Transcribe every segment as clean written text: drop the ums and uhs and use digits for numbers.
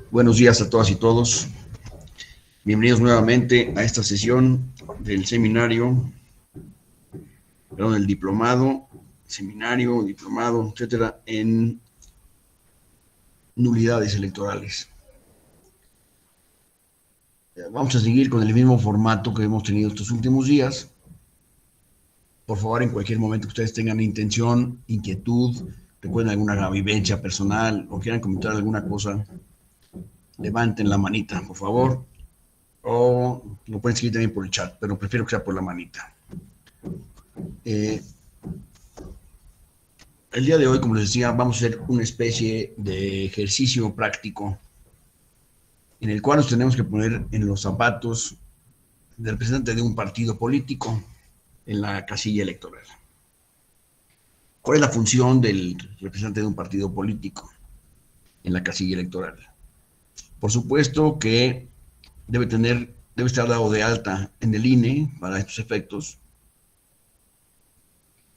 Buenos días a todas y todos. Bienvenidos nuevamente a esta sesión del seminario, del diplomado, etcétera, en nulidades electorales. Vamos a seguir con el mismo formato que hemos tenido estos últimos días. Por favor, en cualquier momento que ustedes tengan intención, inquietud, recuerden alguna vivencia personal o quieran comentar alguna cosa, levanten la manita, por favor, o lo pueden seguir también por el chat, pero prefiero que sea por la manita. El día de hoy, como les decía, vamos a hacer una especie de ejercicio práctico en el cual nos tenemos que poner en los zapatos del representante de un partido político en la casilla electoral. ¿Cuál es la función del representante de un partido político en la casilla electoral? Por supuesto que debe estar dado de alta en el INE para estos efectos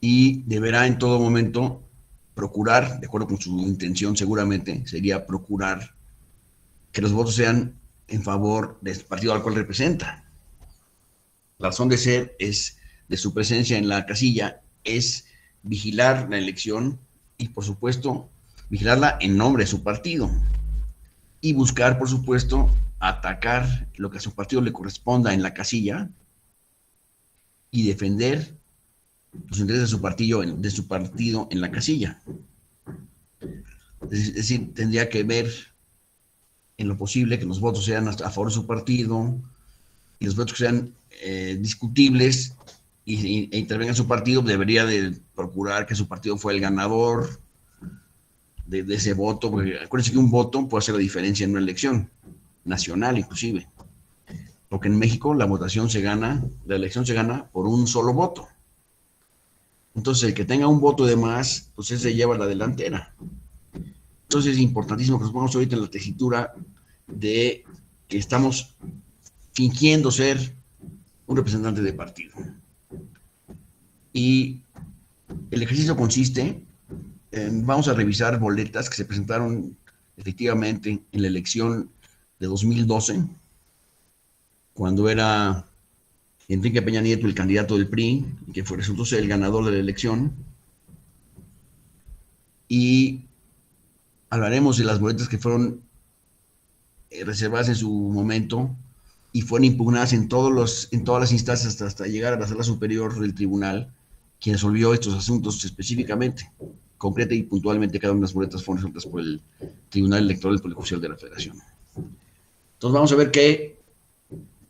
y deberá en todo momento procurar, de acuerdo con su intención seguramente, sería procurar que los votos sean en favor del partido al cual representa. La razón de ser de su presencia en la casilla es vigilar la elección y, por supuesto, vigilarla en nombre de su partido y buscar, por supuesto, atacar lo que a su partido le corresponda en la casilla y defender los intereses de su partido en la casilla. Es decir, tendría que ver en lo posible que los votos sean a favor de su partido y los votos que sean discutibles e intervenga su partido, debería de procurar que su partido fuera el ganador de ese voto, porque acuérdense que un voto puede hacer la diferencia en una elección nacional inclusive, porque en México la elección se gana por un solo voto. Entonces el que tenga un voto de más, pues ese lleva la delantera. Entonces es importantísimo que nos pongamos ahorita en la tesitura de que estamos fingiendo ser un representante de partido. Y el ejercicio consiste en, vamos a revisar boletas que se presentaron efectivamente en la elección de 2012, cuando era Enrique Peña Nieto el candidato del PRI, que resultó ser el ganador de la elección. Y hablaremos de las boletas que fueron reservadas en su momento y fueron impugnadas en todas las instancias hasta llegar a la sala superior del tribunal, quien resolvió estos asuntos específicamente, concreta y puntualmente. Cada una de las boletas fueron resueltas por el Tribunal Electoral del Poder Judicial de la Federación. Entonces vamos a ver qué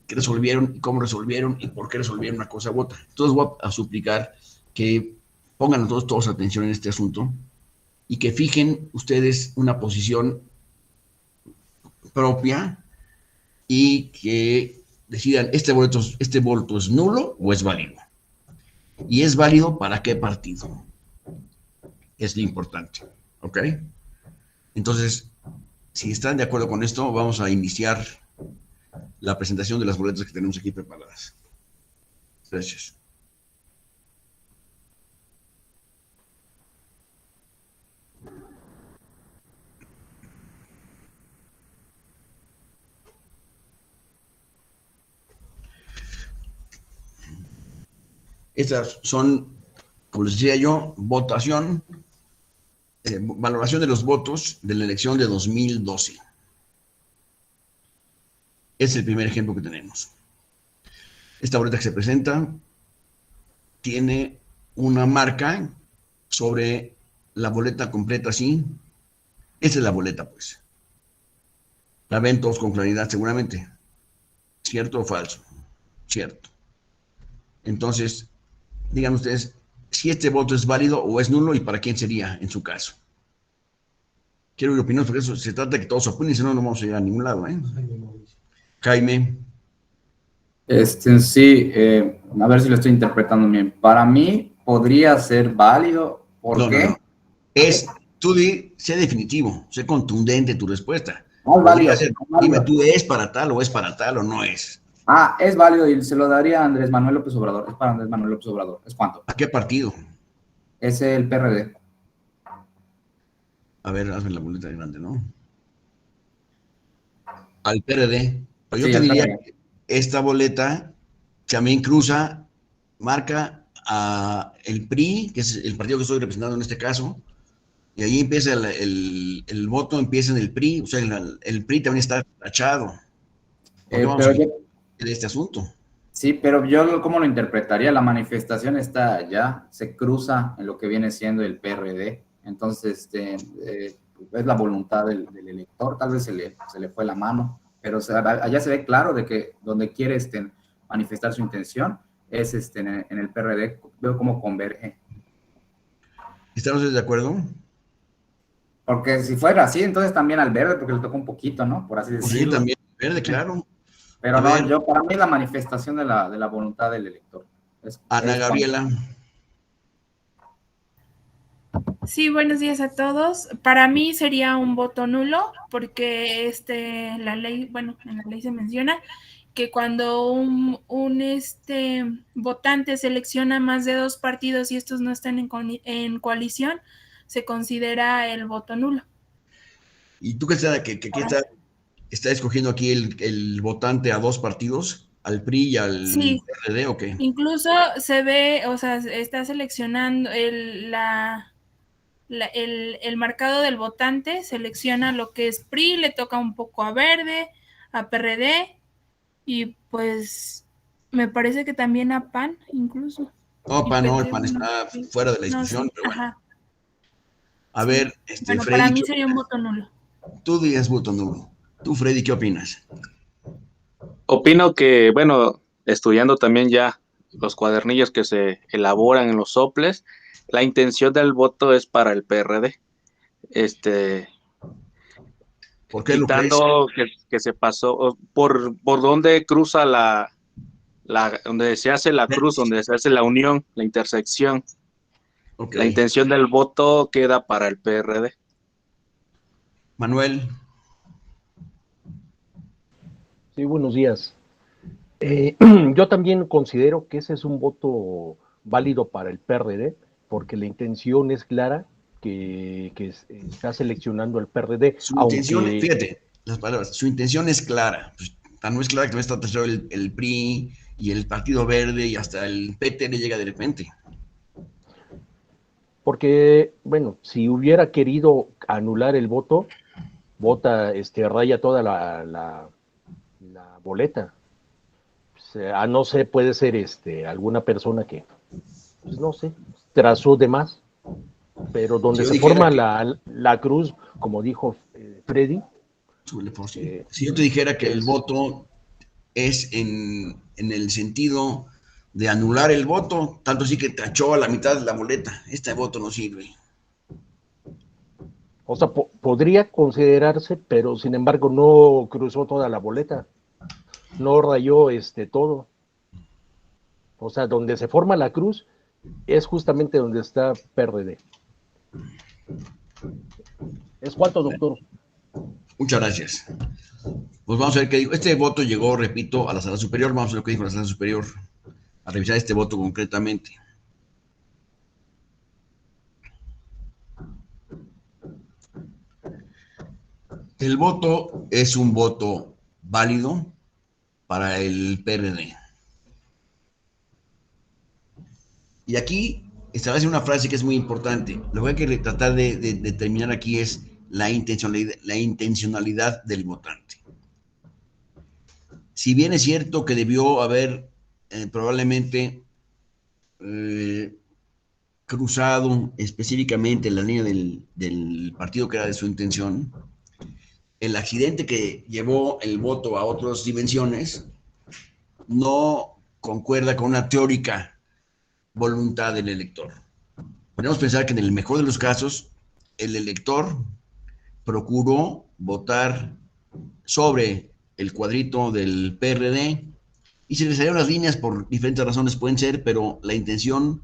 resolvieron y cómo resolvieron y por qué resolvieron una cosa u otra. Entonces voy a suplicar que pongan todos atención en este asunto y que fijen ustedes una posición propia y que decidan, este voto es nulo o es válido. ¿Y es válido para qué partido? Es lo importante, ¿ok? Entonces, si están de acuerdo con esto, vamos a iniciar la presentación de las boletas que tenemos aquí preparadas. Gracias. Estas son, como les decía yo, valoración de los votos de la elección de 2012. Es el primer ejemplo que tenemos. Esta boleta que se presenta tiene una marca sobre la boleta completa así. Esa es la boleta, pues. La ven todos con claridad seguramente. ¿Cierto o falso? Cierto. Entonces, digan ustedes si este voto es válido o es nulo y para quién sería en su caso. Quiero oír opiniones porque eso se trata de que todos opinen, si no, no vamos a ir a ningún lado, ¿eh? Jaime. Sí, a ver si lo estoy interpretando bien. Para mí podría ser válido. ¿Por qué? No. Sé definitivo, sé contundente tu respuesta. No es válido. Dime tú, ¿es para tal o no es? Es válido y se lo daría a Andrés Manuel López Obrador. Es para Andrés Manuel López Obrador. ¿Es cuánto? ¿A qué partido? Es el PRD. A ver, hazme la boleta grande, ¿no? al PRD. Pero yo Sí, te al diría PRD. que esta boleta también cruza, marca a el PRI, que es el partido que estoy representando en este caso, y ahí empieza el voto, empieza en el PRI, o sea, el PRI también está tachado. ¿Por qué vamos a Pero quitar yo, este asunto? sí, pero yo cómo lo interpretaría, la manifestación está allá, se cruza en lo que viene siendo el PRD, entonces es la voluntad del elector, tal vez se le fue la mano, pero allá se ve claro de que donde quiere manifestar su intención es en el PRD, veo cómo converge. ¿Estamos de acuerdo? Porque si fuera así, entonces también al verde, porque le toca un poquito, ¿no? Por así Pues sí, decirlo. también, verde, claro. Pero A no, ver, yo, para mí es la manifestación de la voluntad del elector. Ana Gabriela, Sí, buenos días a todos. Para mí sería un voto nulo porque la ley, bueno, en la ley se menciona que cuando un votante selecciona más de 2 partidos y estos no están en coalición, se considera el voto nulo. ¿y tú qué está escogiendo aquí el votante a dos partidos, al PRI y al Sí, PRD o qué? incluso se ve, o sea, está seleccionando el marcado del votante, selecciona lo que es PRI, le toca un poco a Verde, a PRD y pues me parece que también a PAN incluso. No, Y PAN no, el PT, PAN no, está sí, fuera de la no, discusión, sí, pero bueno. ajá, A sí. ver, Bueno, para Freddy, mí sería un voto nulo. tú digas voto nulo. Tú, Freddy, ¿qué opinas? Opino que, bueno, estudiando también ya los cuadernillos que se elaboran en los soples, la intención del voto es para el PRD. Este, ¿Por qué lo crees? quitando que se pasó por donde cruza donde se hace la cruz, donde se hace la unión, la intersección. Ok. La intención del voto queda para el PRD. Manuel, Sí, buenos días. Yo también considero que ese es un voto válido para el PRD, porque la intención es clara que está seleccionando el PRD, su intención, aunque, fíjate, las palabras, su intención es clara. Pues, tan no es clara que no está tachado el PRI y el Partido Verde y hasta el PT le llega de repente. porque, bueno, si hubiera querido anular el voto, raya toda la boleta. O sea, no sé, puede ser alguna persona que, pues no sé, trazó de más. Pero Si donde yo se dijera forma que, la cruz, como dijo Freddy, si yo te dijera que el es, voto es en el sentido de anular el voto, tanto así que tachó a la mitad de la boleta. Este voto no sirve. o sea, podría considerarse, pero sin embargo no cruzó toda la boleta, no rayó todo. O sea, donde se forma la cruz es justamente donde está PRD. ¿Es cuánto, doctor? Muchas gracias. Pues vamos a ver qué dijo. Este voto llegó, repito, a la sala superior. Vamos a ver lo que dijo la sala superior, a revisar este voto concretamente. El voto es un voto válido para el PRD. Y aquí establece una frase que es muy importante. Lo que hay que tratar de determinar aquí es la intencionalidad del votante. Si bien es cierto que debió haber probablemente eh, cruzado específicamente la línea del partido que era de su intención, el accidente que llevó el voto a otras dimensiones no concuerda con una teórica voluntad del elector. Podemos pensar que en el mejor de los casos, el elector procuró votar sobre el cuadrito del PRD y se le salieron las líneas por diferentes razones, pueden ser, pero la intención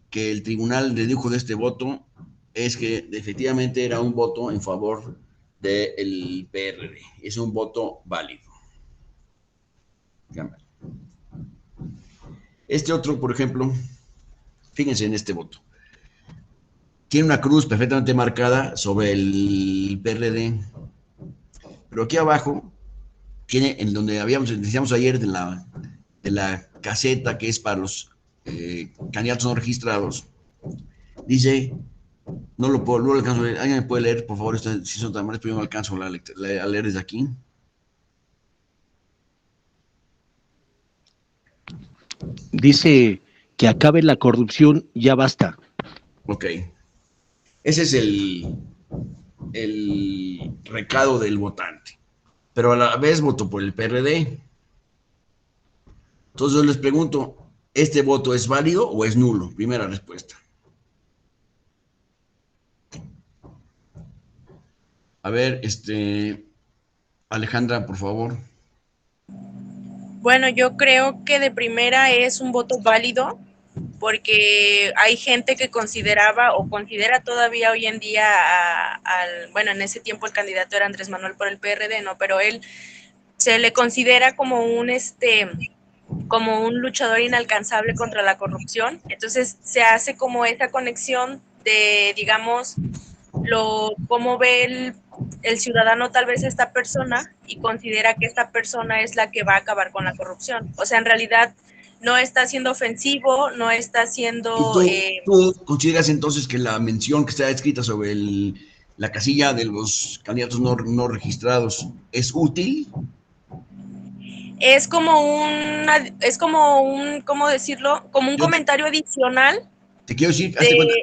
que el tribunal dedujo de este voto es que efectivamente era un voto en favor del PRD. Es un voto válido. Este otro, por ejemplo, fíjense en este voto. Tiene una cruz perfectamente marcada sobre el PRD, pero aquí abajo tiene en donde decíamos ayer de la caseta que es para los candidatos no registrados, dice, no lo alcanzo a leer. ¿Alguien me puede leer, por favor? Si son tan amables, pero yo no alcanzo a leer desde aquí. Dice que acabe la corrupción, ya basta. Ok. Ese es el recado del votante. Pero a la vez votó por el PRD. Entonces yo les pregunto, ¿este voto es válido o es nulo? Primera respuesta. A ver, Alejandra, por favor. Bueno, yo creo que de primera es un voto válido, porque hay gente que consideraba o considera todavía hoy en día bueno, en ese tiempo el candidato era Andrés Manuel por el PRD, ¿no? Pero él se le considera como un luchador inalcanzable contra la corrupción. Entonces se hace como esa conexión de, digamos, cómo ve el ciudadano tal vez esta persona y considera que esta persona es la que va a acabar con la corrupción. O sea, en realidad no está siendo ofensivo, no está siendo... ¿Tú consideras entonces que la mención que está escrita sobre la casilla de los candidatos no registrados es útil? Es como ¿cómo decirlo? Como un comentario adicional. Te quiero decir, hazte cuenta,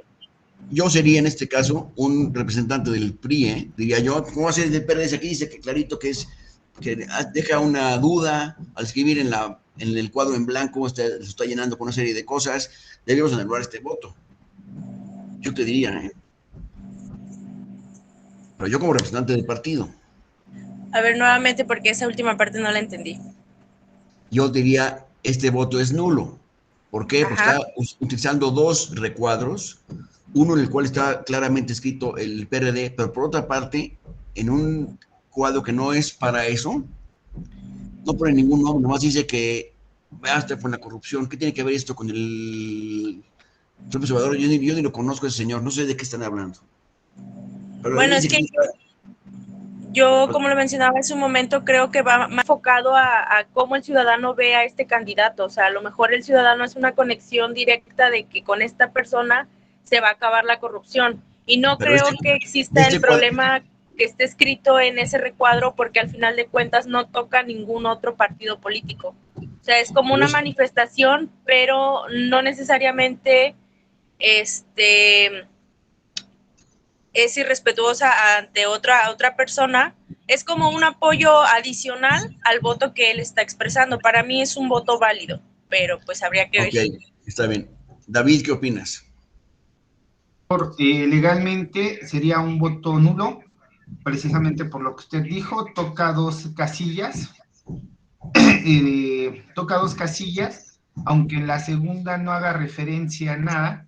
yo sería en este caso un representante del PRI, diría yo, ¿cómo va a ser del PRD? Aquí dice que clarito que deja una duda al escribir en el cuadro en blanco, se está llenando con una serie de cosas, debemos anular este voto. Yo te diría, pero yo como representante del partido. A ver, nuevamente, porque esa última parte no la entendí. Yo diría, este voto es nulo. ¿Por qué? Porque Ajá. está utilizando dos recuadros, uno en el cual está claramente escrito el PRD, pero por otra parte, en un cuadro que no es para eso, no pone ningún nombre, nomás dice que basta con la corrupción. ¿Qué tiene que ver esto con el López Obrador? Yo ni lo conozco a ese señor, no sé de qué están hablando. Pero bueno, es que yo, como lo mencionaba en su momento, creo que va más enfocado a cómo el ciudadano ve a este candidato. O sea, a lo mejor el ciudadano es una conexión directa de que con esta persona se va a acabar la corrupción. Y no creo que exista el problema que esté escrito en ese recuadro, porque al final de cuentas no toca ningún otro partido político. O sea, es como una manifestación, pero no necesariamente es irrespetuosa ante otra persona. Es como un apoyo adicional al voto que él está expresando. Para mí es un voto válido, pero pues habría que ver. Ok, está bien. David, ¿qué opinas? Legalmente sería un voto nulo, precisamente por lo que usted dijo, toca dos casillas, aunque en la segunda no haga referencia a nada.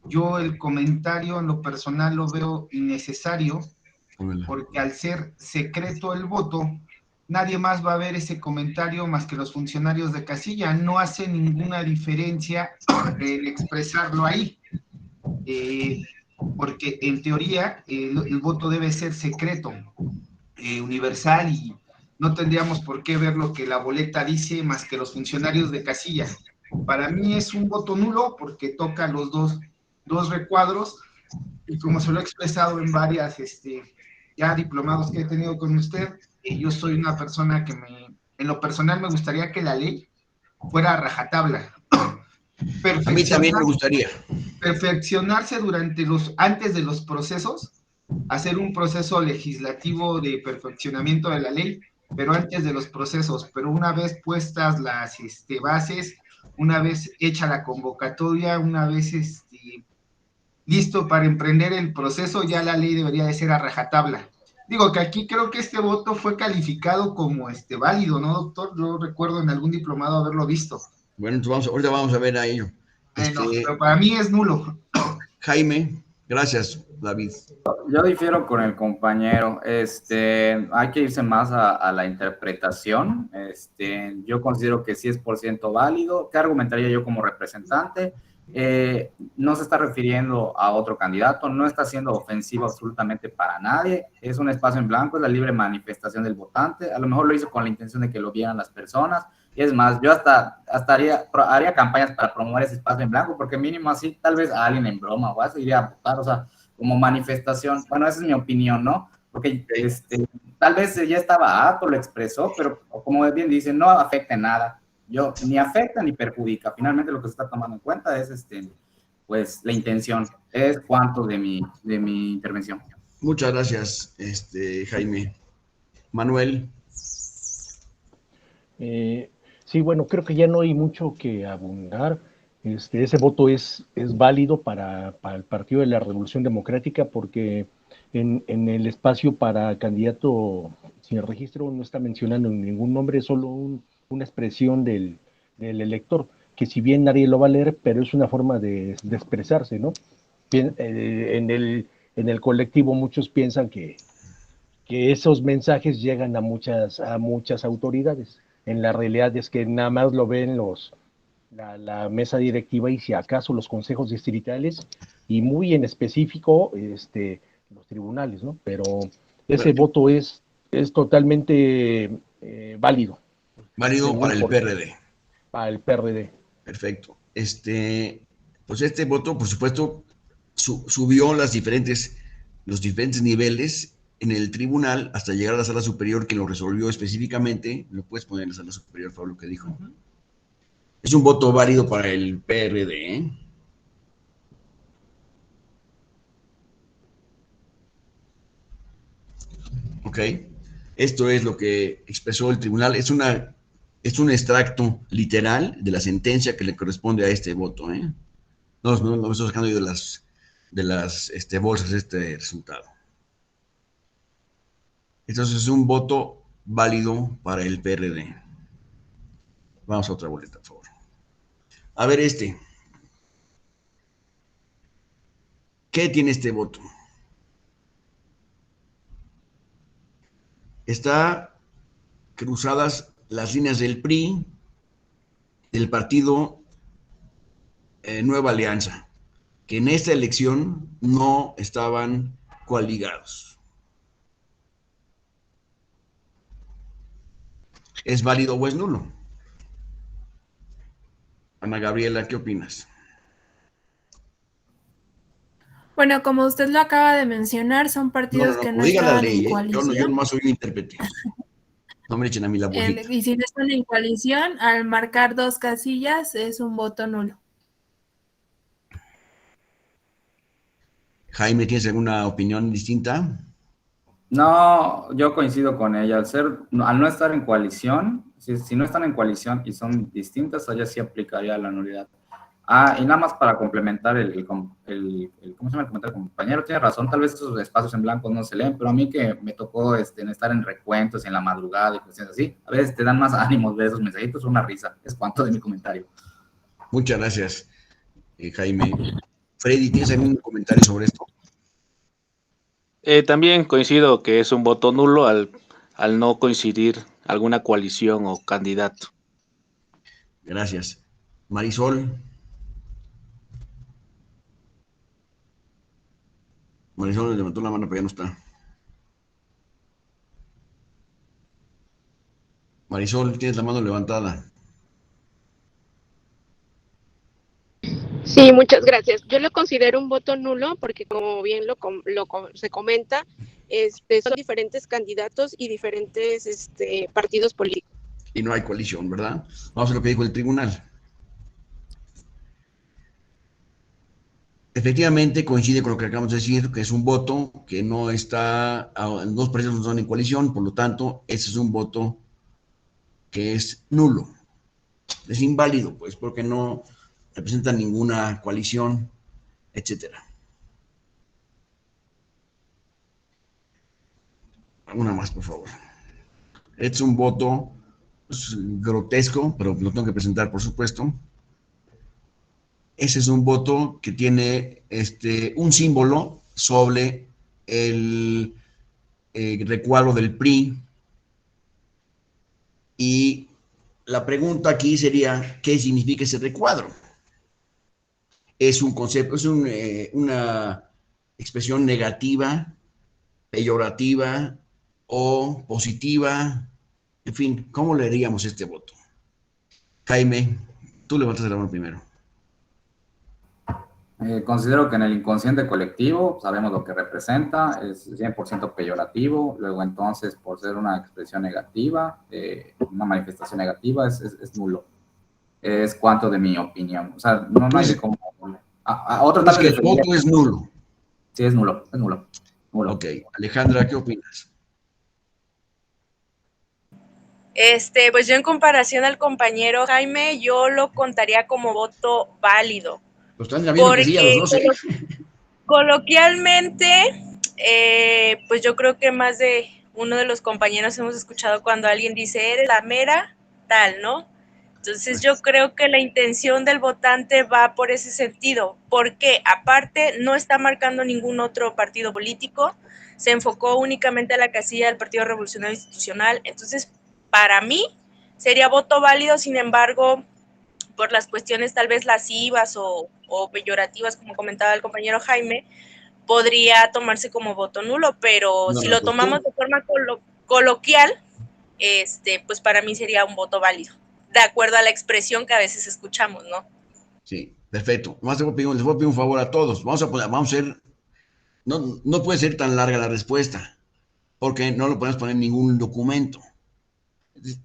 Yo el comentario en lo personal lo veo innecesario, porque al ser secreto el voto, nadie más va a ver ese comentario más que los funcionarios de casilla. No hace ninguna diferencia en expresarlo ahí, porque en teoría el voto debe ser secreto, universal, y no tendríamos por qué ver lo que la boleta dice más que los funcionarios de casilla. Para mí es un voto nulo porque toca los dos recuadros, y como se lo he expresado en varias ya diplomados que he tenido con usted, yo soy una persona que en lo personal me gustaría que la ley fuera a rajatabla. A mí también me gustaría. Perfeccionarse antes de los procesos, hacer un proceso legislativo de perfeccionamiento de la ley, pero antes de los procesos. Pero una vez puestas las bases, una vez hecha la convocatoria, una vez listo para emprender el proceso, ya la ley debería de ser a rajatabla. Digo que aquí creo que este voto fue calificado como válido, ¿no, doctor? Yo recuerdo en algún diplomado haberlo visto. Bueno, entonces ahorita vamos a ver a ello. Pero para mí es nulo. Jaime, gracias, David. Yo difiero con el compañero. Hay que irse más a la interpretación. Yo considero que sí es por ciento válido. ¿Qué argumentaría yo como representante? no se está refiriendo a otro candidato, no está siendo ofensivo absolutamente para nadie, es un espacio en blanco, es la libre manifestación del votante, a lo mejor lo hizo con la intención de que lo vieran las personas, y es más, yo hasta haría campañas para promover ese espacio en blanco, porque mínimo así, tal vez a alguien en broma o así iría a votar, o sea, como manifestación, bueno, esa es mi opinión, ¿no? Porque tal vez ya estaba harto, lo expresó, pero como bien dicen, no afecta en nada. Yo ni afecta ni perjudica. Finalmente lo que se está tomando en cuenta es pues la intención. Es cuanto de mi intervención. Muchas gracias, Jaime. Manuel. Sí, bueno, creo que ya no hay mucho que abundar. Ese voto es válido para el Partido de la Revolución Democrática porque en el espacio para candidato sin registro no está mencionando ningún nombre, solo una expresión del elector, que si bien nadie lo va a leer, pero es una forma de expresarse, ¿no? En el colectivo muchos piensan que esos mensajes llegan a muchas autoridades. En la realidad es que nada más lo ven la mesa directiva y si acaso los consejos distritales y muy en específico los tribunales, ¿no? Pero ese voto es totalmente válido. Válido para el PRD. Para el PRD. Perfecto. Pues este voto, por supuesto, subió los diferentes niveles en el tribunal hasta llegar a la sala superior que lo resolvió específicamente. Lo puedes poner en la sala superior, Pablo, lo que dijo. Es un voto válido para el PRD, ¿eh? Ok. Esto es lo que expresó el tribunal. Es un extracto literal de la sentencia que le corresponde a este voto, ¿eh? No me estoy sacando yo de las bolsas este resultado. Entonces es un voto válido para el PRD. Vamos a otra boleta, por favor. A ver ¿Qué tiene este voto? Está cruzadas las líneas del PRI, del partido Nueva Alianza, que en esta elección no estaban coaligados. ¿Es válido o es nulo? Ana Gabriela, ¿qué opinas? Bueno, como usted lo acaba de mencionar, son partidos que no diga la estaban ley, en coalición. yo nomás soy un intérprete. No me echen a mí la bolita. Y si no están en coalición, al marcar 2 casillas, es un voto nulo. Jaime, ¿tienes alguna opinión distinta? No, yo coincido con ella. Al no estar en coalición, si no están en coalición y son distintas, allá sí aplicaría la nulidad. Y nada más para complementar ¿cómo se llama el comentario? Compañero, tiene razón, tal vez esos espacios en blanco no se leen, pero a mí que me tocó estar en recuentos en la madrugada y cuestiones así, a veces te dan más ánimos ver esos mensajitos, una risa, es cuanto de mi comentario. Muchas gracias, Jaime. Freddy, ¿tienes algún comentario sobre esto? También coincido que es un voto nulo al no coincidir alguna coalición o candidato. Gracias. Marisol. Marisol levantó la mano, pero ya no está. Marisol, tienes la mano levantada. Sí, muchas gracias. Yo lo considero un voto nulo porque, como bien se comenta, son diferentes candidatos y diferentes partidos políticos. Y no hay coalición, ¿verdad? Vamos a lo que dijo el tribunal. Efectivamente, coincide con lo que acabamos de decir, que es un voto que no está, dos partidos no están en coalición, por lo tanto, ese es un voto que es nulo. Es inválido, pues, porque no representa ninguna coalición, etcétera. Una más, por favor. Es un voto grotesco, pero lo tengo que presentar, por supuesto. Ese es un voto que tiene un símbolo sobre el recuadro del PRI. Y la pregunta aquí sería, ¿qué significa ese recuadro? es un concepto, es una expresión negativa, peyorativa o positiva. En fin, ¿cómo leeríamos este voto? Jaime, tú levantas la mano primero. Considero que en el inconsciente colectivo sabemos lo que representa, es 100% peyorativo, luego entonces por ser una expresión negativa, una manifestación negativa, es nulo. Es cuanto de mi opinión. O sea, no hay de cómo... otros Es que el voto es nulo. Sí, es nulo, es nulo. Ok, Alejandra, ¿qué opinas? Pues yo en comparación al compañero Jaime, yo lo contaría como voto válido. Pues están viendo que sí a los dos, ¿eh? Coloquialmente, pues yo creo que más de uno de los compañeros hemos escuchado cuando alguien dice, eres la mera tal, ¿no? Entonces yo creo que la intención del votante va por ese sentido, porque aparte no está marcando ningún otro partido político, se enfocó únicamente a la casilla del Partido Revolucionario Institucional, entonces para mí sería voto válido, sin embargo, por las cuestiones tal vez lascivas o peyorativas, como comentaba el compañero Jaime, podría tomarse como voto nulo, pero si lo tomamos de forma coloquial, pues para mí sería un voto válido, de acuerdo a la expresión que a veces escuchamos, ¿no? Sí, perfecto. Les voy a pedir un favor a todos. Vamos a hacer, no puede ser tan larga la respuesta, porque no lo podemos poner en ningún documento.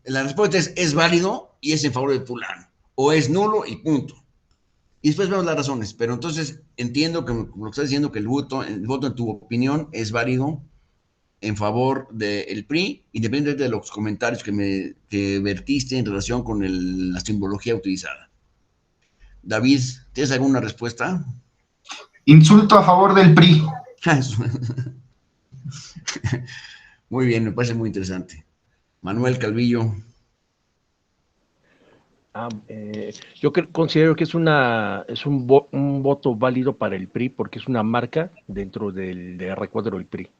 La respuesta es válido y es en favor de fulano, o es nulo y punto. Y después vemos las razones, pero entonces entiendo que, como lo que estás diciendo, que el voto en tu opinión es válido en favor del PRI, independientemente de los comentarios que vertiste en relación con la simbología utilizada. David, ¿tienes alguna respuesta? Insulto a favor del PRI. Muy bien, me parece muy interesante. Manuel Calvillo. Yo considero que es un voto válido para el PRI porque es una marca dentro del recuadro del PRI.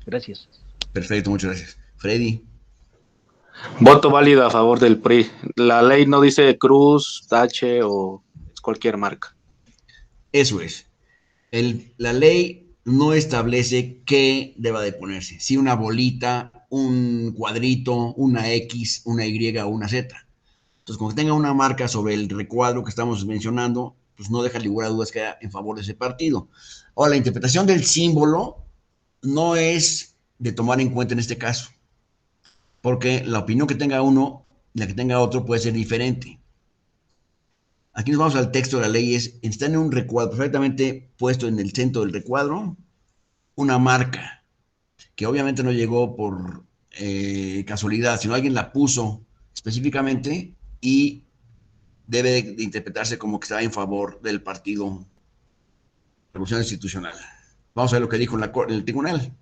Gracias. Perfecto, muchas gracias. Freddy. Voto válido a favor del PRI. La ley no dice cruz, tache o cualquier marca. Eso es. La ley no establece qué deba de ponerse. Si una bolita, un cuadrito, una X, una Y o una Z. Entonces, como que tenga una marca sobre el recuadro que estamos mencionando, pues no deja lugar a dudas que haya en favor de ese partido. Ahora, la interpretación del símbolo no es de tomar en cuenta en este caso, porque la opinión que tenga uno y la que tenga otro puede ser diferente. Aquí nos vamos al texto de la ley, está en un recuadro perfectamente puesto en el centro del recuadro, una marca, que obviamente no llegó por casualidad, sino alguien la puso específicamente y debe de interpretarse como que está en favor del Partido Revolución Institucional. Vamos a ver lo que dijo en el tribunal.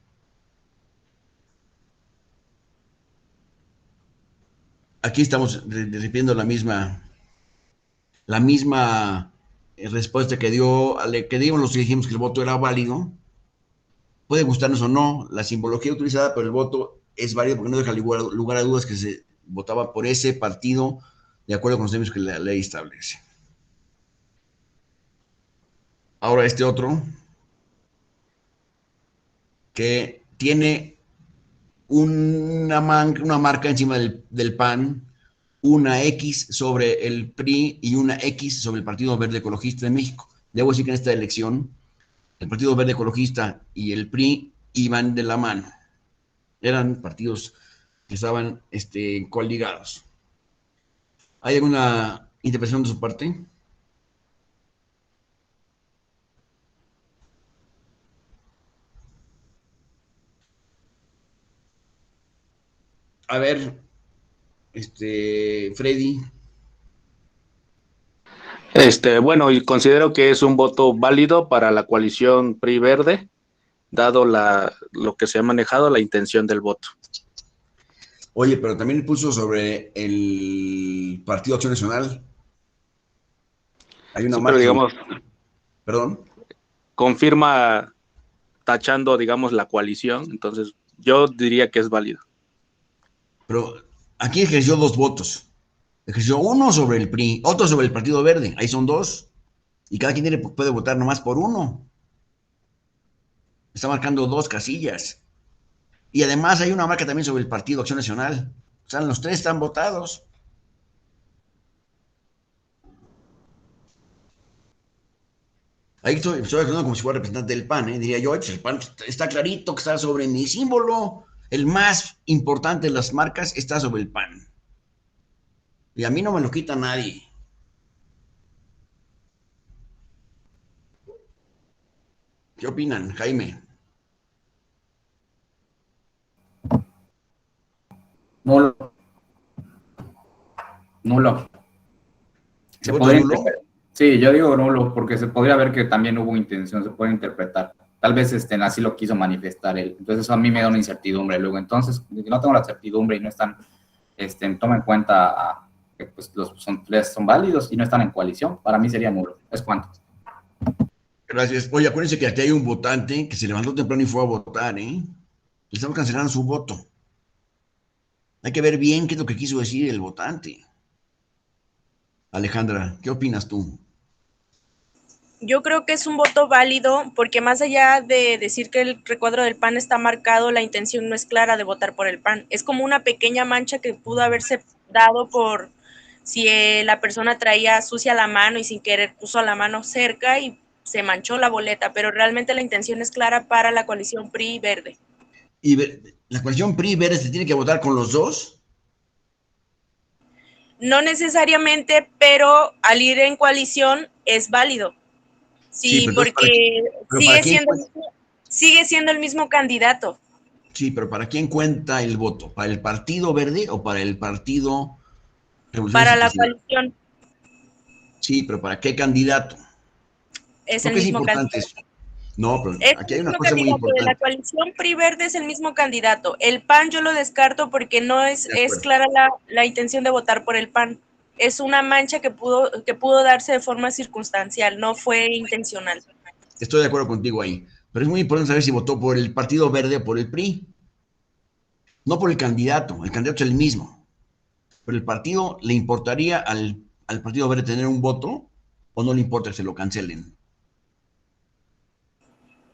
Aquí estamos repitiendo la misma respuesta que dimos los que dijimos que el voto era válido. Puede gustarnos o no la simbología utilizada, pero el voto es válido porque no deja lugar a dudas que se votaba por ese partido de acuerdo con los términos que la ley establece. Ahora este otro, que tiene una marca encima del PAN, una X sobre el PRI y una X sobre el Partido Verde Ecologista de México. Debo decir que en esta elección el Partido Verde Ecologista y el PRI iban de la mano. Eran partidos que estaban coligados. ¿Hay alguna interpretación de su parte? A ver, Freddy. Bueno, y considero que es un voto válido para la coalición PRI-Verde, dado lo que se ha manejado, la intención del voto. Oye, pero también puso sobre el Partido Acción Nacional. Hay una marca. Digamos, perdón. Confirma tachando, digamos, la coalición, entonces yo diría que es válido. Pero aquí ejerció 2 votos. Ejerció uno sobre el PRI, otro sobre el Partido Verde. Ahí son 2. y cada quien puede votar nomás por uno. Está marcando 2 casillas. Y además hay una marca también sobre el Partido Acción Nacional. O sea, los 3 están votados. Ahí estoy hablando como si fuera representante del PAN, ¿eh? Diría yo, pues el PAN está clarito que está sobre mi símbolo. El más importante de las marcas está sobre el PAN. Y a mí no me lo quita nadie. ¿Qué opinan, Jaime? Nulo. Nulo. ¿Se vota nulo? Sí, yo digo nulo, porque se podría ver que también hubo intención, se puede interpretar. Tal vez así lo quiso manifestar él. Entonces eso a mí me da una incertidumbre. Luego, entonces, si no tengo la certidumbre y no están, toma en cuenta que pues, los son válidos y no están en coalición, para mí sería nulo. ¿Es cuánto? Gracias. Oye, acuérdense que aquí hay un votante que se levantó temprano y fue a votar, ¿eh? Le estamos cancelando su voto. Hay que ver bien qué es lo que quiso decir el votante. Alejandra, ¿qué opinas tú? Yo creo que es un voto válido porque más allá de decir que el recuadro del PAN está marcado, la intención no es clara de votar por el PAN. Es como una pequeña mancha que pudo haberse dado por si la persona traía sucia la mano y sin querer puso la mano cerca y se manchó la boleta, pero realmente la intención es clara para la coalición PRI Verde. ¿Y la coalición PRI Verde se tiene que votar con los dos? No necesariamente, pero al ir en coalición es válido. Sí, porque sigue siendo el mismo candidato. Sí, pero ¿para quién cuenta el voto? ¿Para el Partido Verde o para el Partido Revolucionario? Para la coalición. Sí, pero ¿para qué candidato? Es el mismo candidato. No, pero aquí hay una cosa muy importante. De la coalición PRI Verde es el mismo candidato. El PAN yo lo descarto porque no es clara la intención de votar por el PAN. Es una mancha que pudo darse de forma circunstancial, no fue intencional. Estoy de acuerdo contigo ahí, pero es muy importante saber si votó por el Partido Verde o por el PRI. No por el candidato es el mismo. Pero el partido, ¿le importaría al Partido Verde tener un voto o no le importa que se lo cancelen?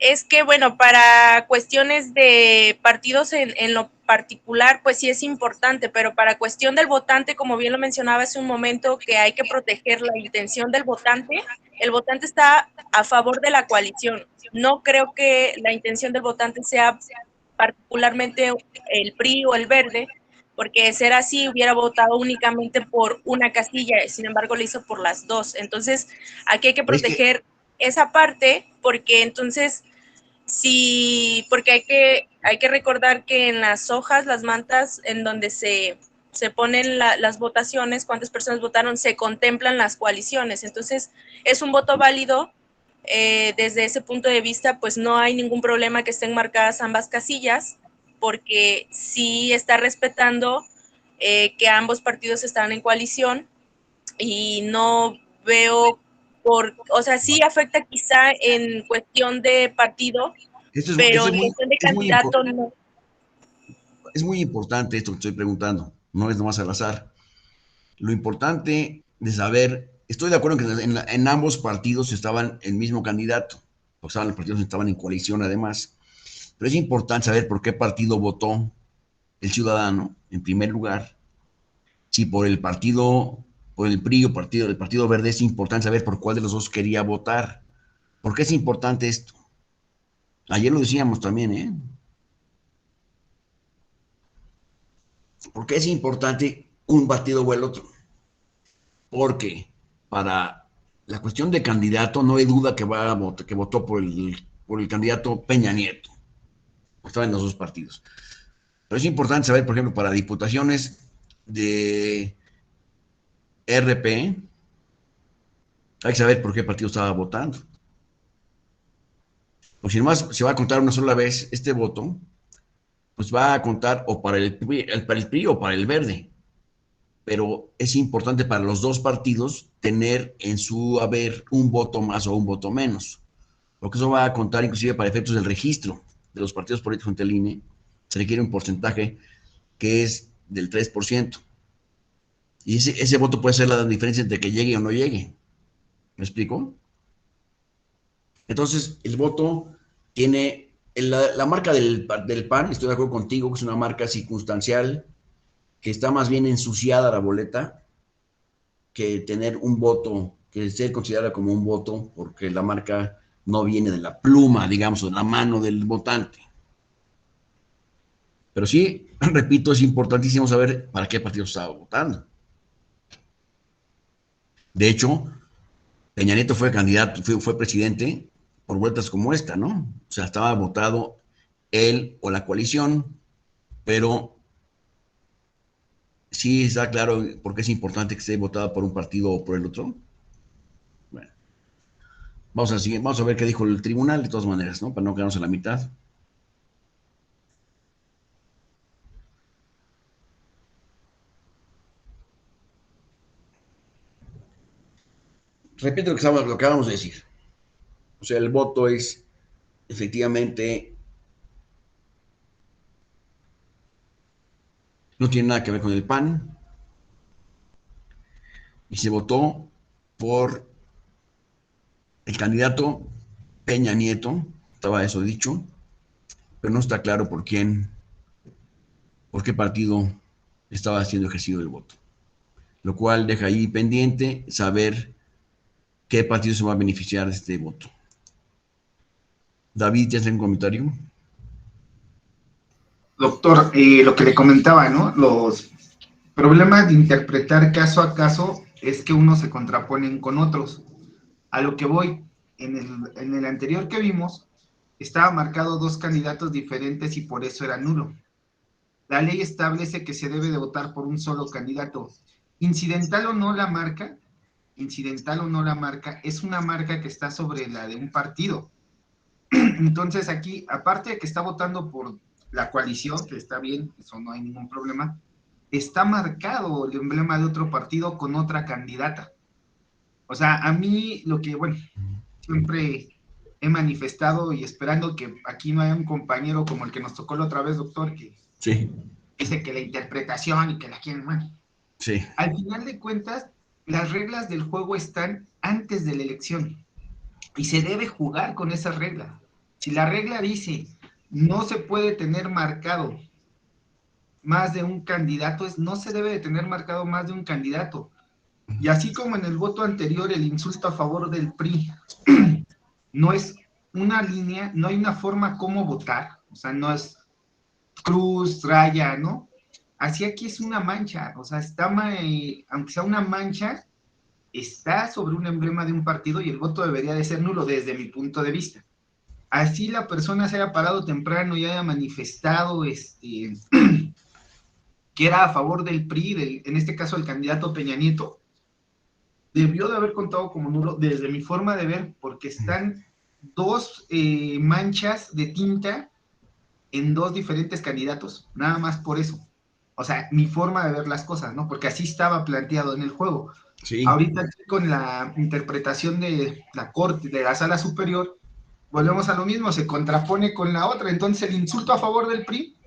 Es que, bueno, para cuestiones de partidos en lo particular, pues sí es importante, pero para cuestión del votante, como bien lo mencionaba hace un momento, que hay que proteger la intención del votante, el votante está a favor de la coalición. No creo que la intención del votante sea particularmente el PRI o el Verde, porque de ser así hubiera votado únicamente por una casilla, sin embargo lo hizo por las dos. Entonces, aquí hay que proteger esa parte, porque entonces sí, porque hay que recordar que en las hojas, las mantas en donde se ponen las votaciones, cuántas personas votaron, se contemplan las coaliciones. Entonces, es un voto válido. Desde ese punto de vista, pues no hay ningún problema que estén marcadas ambas casillas, porque sí está respetando que ambos partidos están en coalición y no veo o sea, sí afecta quizá en cuestión de partido, pero en cuestión de candidato no. Es muy importante esto que estoy preguntando, no es nomás al azar. Lo importante de saber, estoy de acuerdo que en ambos partidos estaban el mismo candidato, porque los partidos estaban en coalición además, pero es importante saber por qué partido votó el ciudadano en primer lugar. Si por el partido, por el PRI o el Partido Verde, es importante saber por cuál de los dos quería votar. ¿Por qué es importante esto? Ayer lo decíamos también, ¿eh? ¿Por qué es importante un partido o el otro? Porque para la cuestión de candidato no hay duda que votó por el candidato Peña Nieto. Estaba en los dos partidos. Pero es importante saber, por ejemplo, para diputaciones de RP, hay que saber por qué partido estaba votando. Porque si nomás se va a contar una sola vez este voto, pues va a contar o para el PRI o para el Verde. Pero es importante para los dos partidos tener en su haber un voto más o un voto menos. Porque eso va a contar inclusive para efectos del registro de los partidos políticos ante el INE. Se requiere un porcentaje que es del 3%. Y ese voto puede ser la diferencia entre que llegue o no llegue. ¿Me explico? Entonces, el voto tiene la marca del PAN, estoy de acuerdo contigo, que es una marca circunstancial, que está más bien ensuciada la boleta, que tener un voto, que ser considerada como un voto, porque la marca no viene de la pluma, digamos, o de la mano del votante. Pero sí, repito, es importantísimo saber para qué partido estaba votando. De hecho, Peña Nieto fue candidato, fue presidente por vueltas como esta, ¿no? O sea, estaba votado él o la coalición, pero sí está claro por qué es importante que esté votada por un partido o por el otro. Bueno, vamos a ver qué dijo el tribunal de todas maneras, ¿no? Para no quedarnos en la mitad. Repito lo que acabamos de decir. O sea, el voto es efectivamente, no tiene nada que ver con el PAN, y se votó por el candidato Peña Nieto, estaba eso dicho, pero no está claro por qué partido estaba siendo ejercido el voto. Lo cual deja ahí pendiente saber qué partido se va a beneficiar de este voto. David, ¿ya hace un comentario? Doctor, lo que le comentaba, ¿no? Los problemas de interpretar caso a caso es que unos se contraponen con otros. A lo que voy, en el anterior que vimos, estaba marcado dos candidatos diferentes y por eso era nulo. La ley establece que se debe de votar por un solo candidato. Incidental o no la marca, es una marca que está sobre la de un partido. Entonces aquí, aparte de que está votando por la coalición, que está bien, eso no hay ningún problema, está marcado el emblema de otro partido con otra candidata. O sea, a mí lo que, bueno, siempre he manifestado y esperando que aquí no haya un compañero como el que nos tocó la otra vez, doctor, que Sí. dice que la interpretación y que la quieren, bueno. Sí. Al final de cuentas, las reglas del juego están antes de la elección y se debe jugar con esas reglas. Si la regla dice no se puede tener marcado más de un candidato, no se debe de tener marcado más de un candidato. Y así como en el voto anterior, el insulto a favor del PRI no es una línea, no hay una forma como votar, o sea, no es cruz, raya, ¿no? Así aquí es una mancha, o sea, aunque sea una mancha, está sobre un emblema de un partido y el voto debería de ser nulo desde mi punto de vista. Así la persona se haya parado temprano y haya manifestado que era a favor del PRI, en este caso el candidato Peña Nieto, debió de haber contado como nulo desde mi forma de ver, porque están dos manchas de tinta en dos diferentes candidatos, nada más por eso. O sea, mi forma de ver las cosas, ¿no? Porque así estaba planteado en el juego. Sí. Ahorita con la interpretación de la Corte, de la Sala Superior, volvemos a lo mismo, se contrapone con la otra. Entonces el insulto a favor del PRI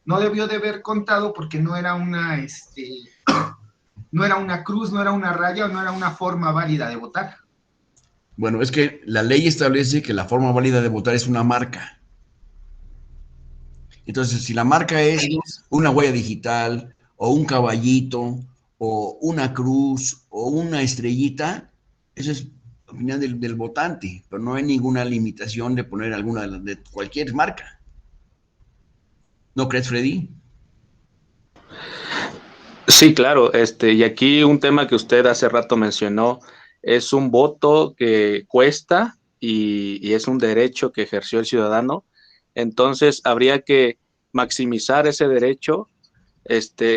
no debió de haber contado porque no era una cruz, no era una raya, no era una forma válida de votar. Bueno, es que la ley establece que la forma válida de votar es una marca. Entonces, si la marca es una huella digital, o un caballito, o una cruz, o una estrellita, eso es opinión del votante, pero no hay ninguna limitación de poner alguna de cualquier marca. ¿No crees, Freddy? Sí, claro, y aquí un tema que usted hace rato mencionó, es un voto que cuesta y es un derecho que ejerció el ciudadano, entonces habría que maximizar ese derecho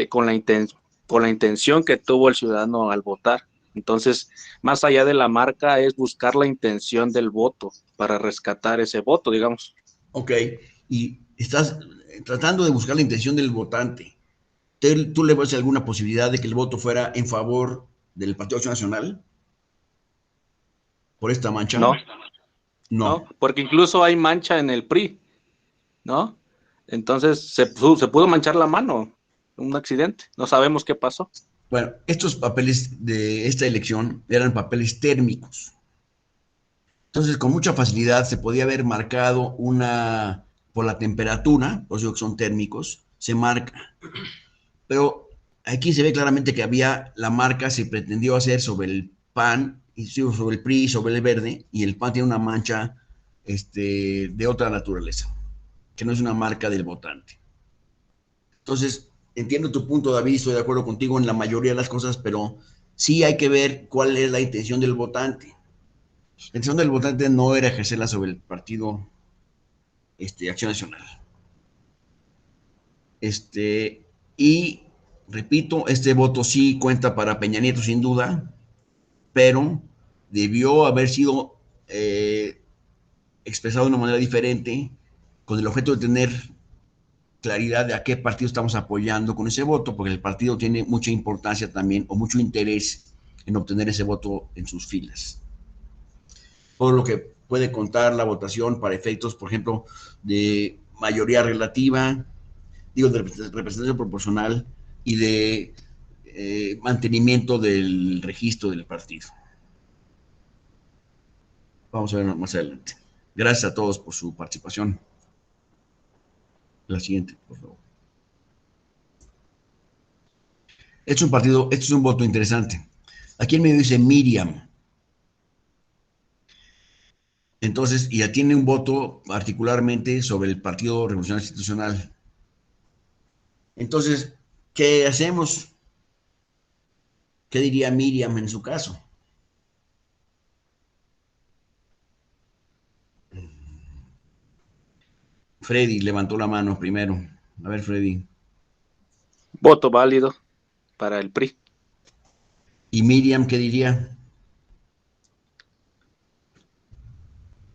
con la intención que tuvo el ciudadano al votar. Entonces, más allá de la marca es buscar la intención del voto para rescatar ese voto, digamos. Ok, y estás tratando de buscar la intención del votante. ¿Tú le ves alguna posibilidad de que el voto fuera en favor del Partido Acción Nacional? ¿Por esta mancha? No, no, porque incluso hay mancha en el PRI, ¿no? Entonces se pudo manchar la mano, un accidente, no sabemos qué pasó. Bueno, estos papeles de esta elección eran papeles térmicos. Entonces, con mucha facilidad se podía haber marcado una, por la temperatura, por eso que son térmicos, se marca. Pero aquí se ve claramente que había, la marca se pretendió hacer sobre el PAN, y sobre el PRI, sobre el verde, y el PAN tiene una mancha de otra naturaleza, que no es una marca del votante. Entonces, entiendo tu punto, David, estoy de acuerdo contigo en la mayoría de las cosas, pero sí hay que ver cuál es la intención del votante. La intención del votante no era ejercerla sobre el partido Acción Nacional. Y repito, este voto sí cuenta para Peña Nieto sin duda, pero debió haber sido expresado de una manera diferente, con el objeto de tener claridad de a qué partido estamos apoyando con ese voto, porque el partido tiene mucha importancia también, o mucho interés en obtener ese voto en sus filas. Todo lo que puede contar la votación para efectos, por ejemplo, de mayoría relativa, de representación proporcional y de mantenimiento del registro del partido. Vamos a ver más adelante. Gracias a todos por su participación. La siguiente, por favor. Este es un voto interesante. Aquí en medio dice Miriam. Entonces, ya tiene un voto particularmente sobre el Partido Revolucionario Institucional. Entonces, ¿qué hacemos? ¿Qué diría Miriam en su caso? Freddy levantó la mano primero. A ver, Freddy. Voto válido para el PRI. ¿Y Miriam qué diría?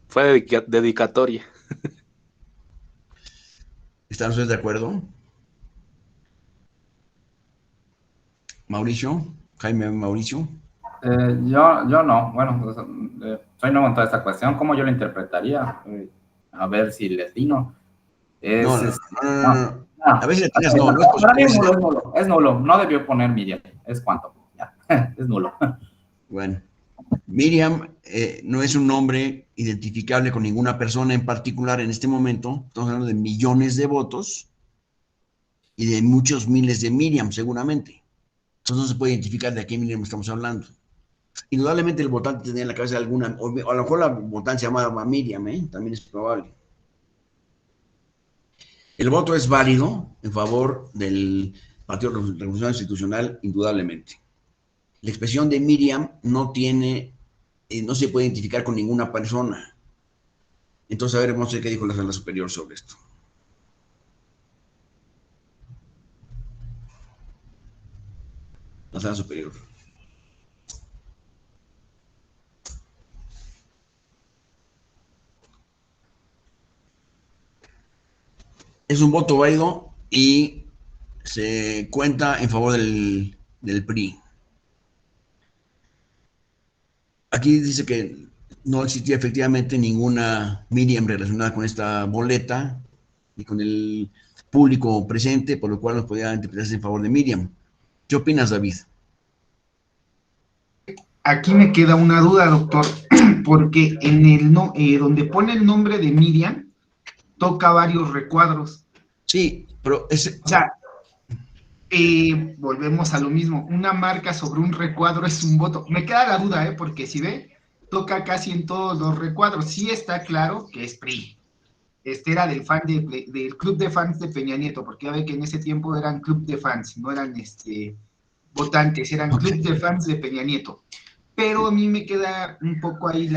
Fue dedicatoria. ¿Están ustedes de acuerdo? Mauricio, Jaime Mauricio. Yo no, bueno, pues, soy nuevo en toda esta cuestión. ¿Cómo yo lo interpretaría? A ver si les dino. No. A ver si le tiras, no es posible. Es nulo, no debió poner Miriam, es cuánto, ya, es nulo. Bueno, Miriam no es un nombre identificable con ninguna persona en particular en este momento. Estamos hablando de millones de votos y de muchos miles de Miriam, seguramente. Entonces no se puede identificar de a qué Miriam estamos hablando. Indudablemente el votante tenía en la cabeza alguna, o a lo mejor la votante se llamaba Miriam, también es probable. El voto es válido en favor del Partido Revolucionario Institucional, indudablemente. La expresión de Miriam no se puede identificar con ninguna persona. Entonces, a ver, vamos a ver qué dijo la Sala Superior sobre esto. La Sala Superior. Es un voto válido y se cuenta en favor del PRI. Aquí dice que no existía efectivamente ninguna Miriam relacionada con esta boleta ni con el público presente, por lo cual nos podía interpretarse en favor de Miriam. ¿Qué opinas, David? Aquí me queda una duda, doctor, porque en donde pone el nombre de Miriam, toca varios recuadros. Sí, pero o sea, volvemos a lo mismo. Una marca sobre un recuadro es un voto. Me queda la duda, porque si ve, toca casi en todos los recuadros. Sí está claro que es PRI. Era del club de fans de Peña Nieto, porque ya ve que en ese tiempo eran club de fans, no eran votantes, eran club de fans de Peña Nieto. Pero a mí me queda un poco ahí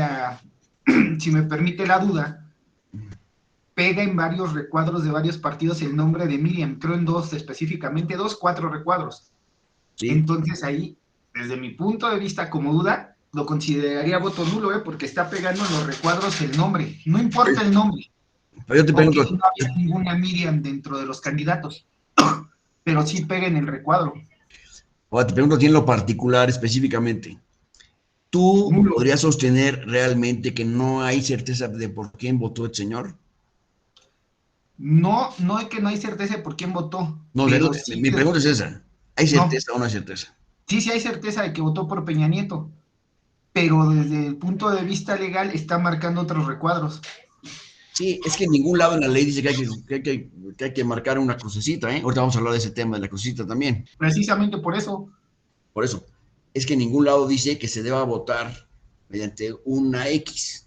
si me permite la duda, pega en varios recuadros de varios partidos el nombre de Miriam, creo en dos específicamente, 4 recuadros. Sí. Entonces ahí, desde mi punto de vista como duda, lo consideraría voto nulo, porque está pegando en los recuadros el nombre, no importa el nombre. Pero yo te pregunto, no había ninguna Miriam dentro de los candidatos, pero sí pega en el recuadro. Ahora te pregunto a ti en lo particular específicamente. ¿Tú podrías sostener realmente que no hay certeza de por quién votó el señor? No es que no hay certeza de por quién votó. No, mi pregunta es esa. ¿Hay certeza o no hay certeza? Sí hay certeza de que votó por Peña Nieto, pero desde el punto de vista legal está marcando otros recuadros. Sí, es que en ningún lado en la ley dice que hay que marcar una crucecita, ¿eh? Ahorita vamos a hablar de ese tema de la crucecita también. Precisamente por eso. Por eso, es que en ningún lado dice que se deba votar mediante una X.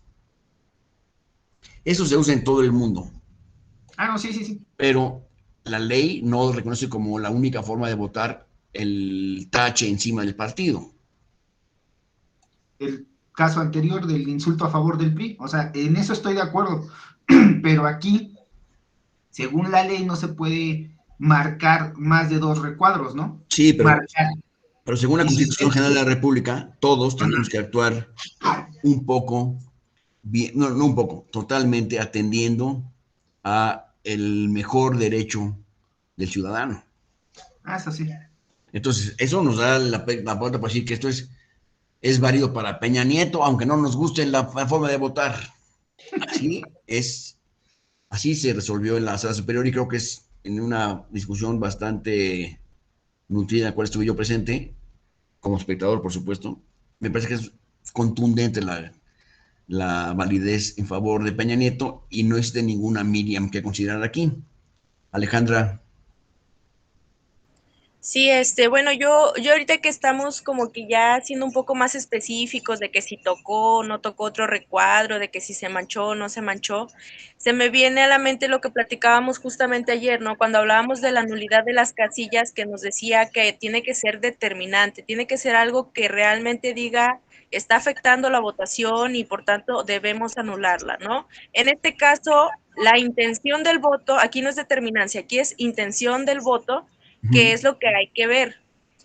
Eso se usa en todo el mundo, Ah, no, sí, sí, sí. pero la ley no reconoce como la única forma de votar el tache encima del partido. El caso anterior del insulto a favor del PRI, o sea, en eso estoy de acuerdo, pero aquí, según la ley, no se puede marcar más de 2 recuadros, ¿no? Sí, Marcar. pero según la Dices, Constitución General de la República, todos tenemos que actuar un poco, bien, no un poco, totalmente atendiendo a el mejor derecho del ciudadano. Ah, eso sí. Entonces, eso nos da la pauta para decir que esto es válido para Peña Nieto, aunque no nos guste la forma de votar. Así se resolvió en la sala superior y creo que es en una discusión bastante nutrida en la cual estuve yo presente, como espectador, por supuesto. Me parece que es contundente la validez en favor de Peña Nieto y no es de ninguna Miriam que considerar aquí. Alejandra. Sí, bueno, yo ahorita que estamos como que ya siendo un poco más específicos de que si tocó o no tocó otro recuadro, de que si se manchó o no se manchó, se me viene a la mente lo que platicábamos justamente ayer, ¿no? Cuando hablábamos de la nulidad de las casillas, que nos decía que tiene que ser determinante, tiene que ser algo que realmente diga está afectando la votación y por tanto debemos anularla, ¿no? En este caso, la intención del voto, aquí no es determinancia, aquí es intención del voto, que es lo que hay que ver.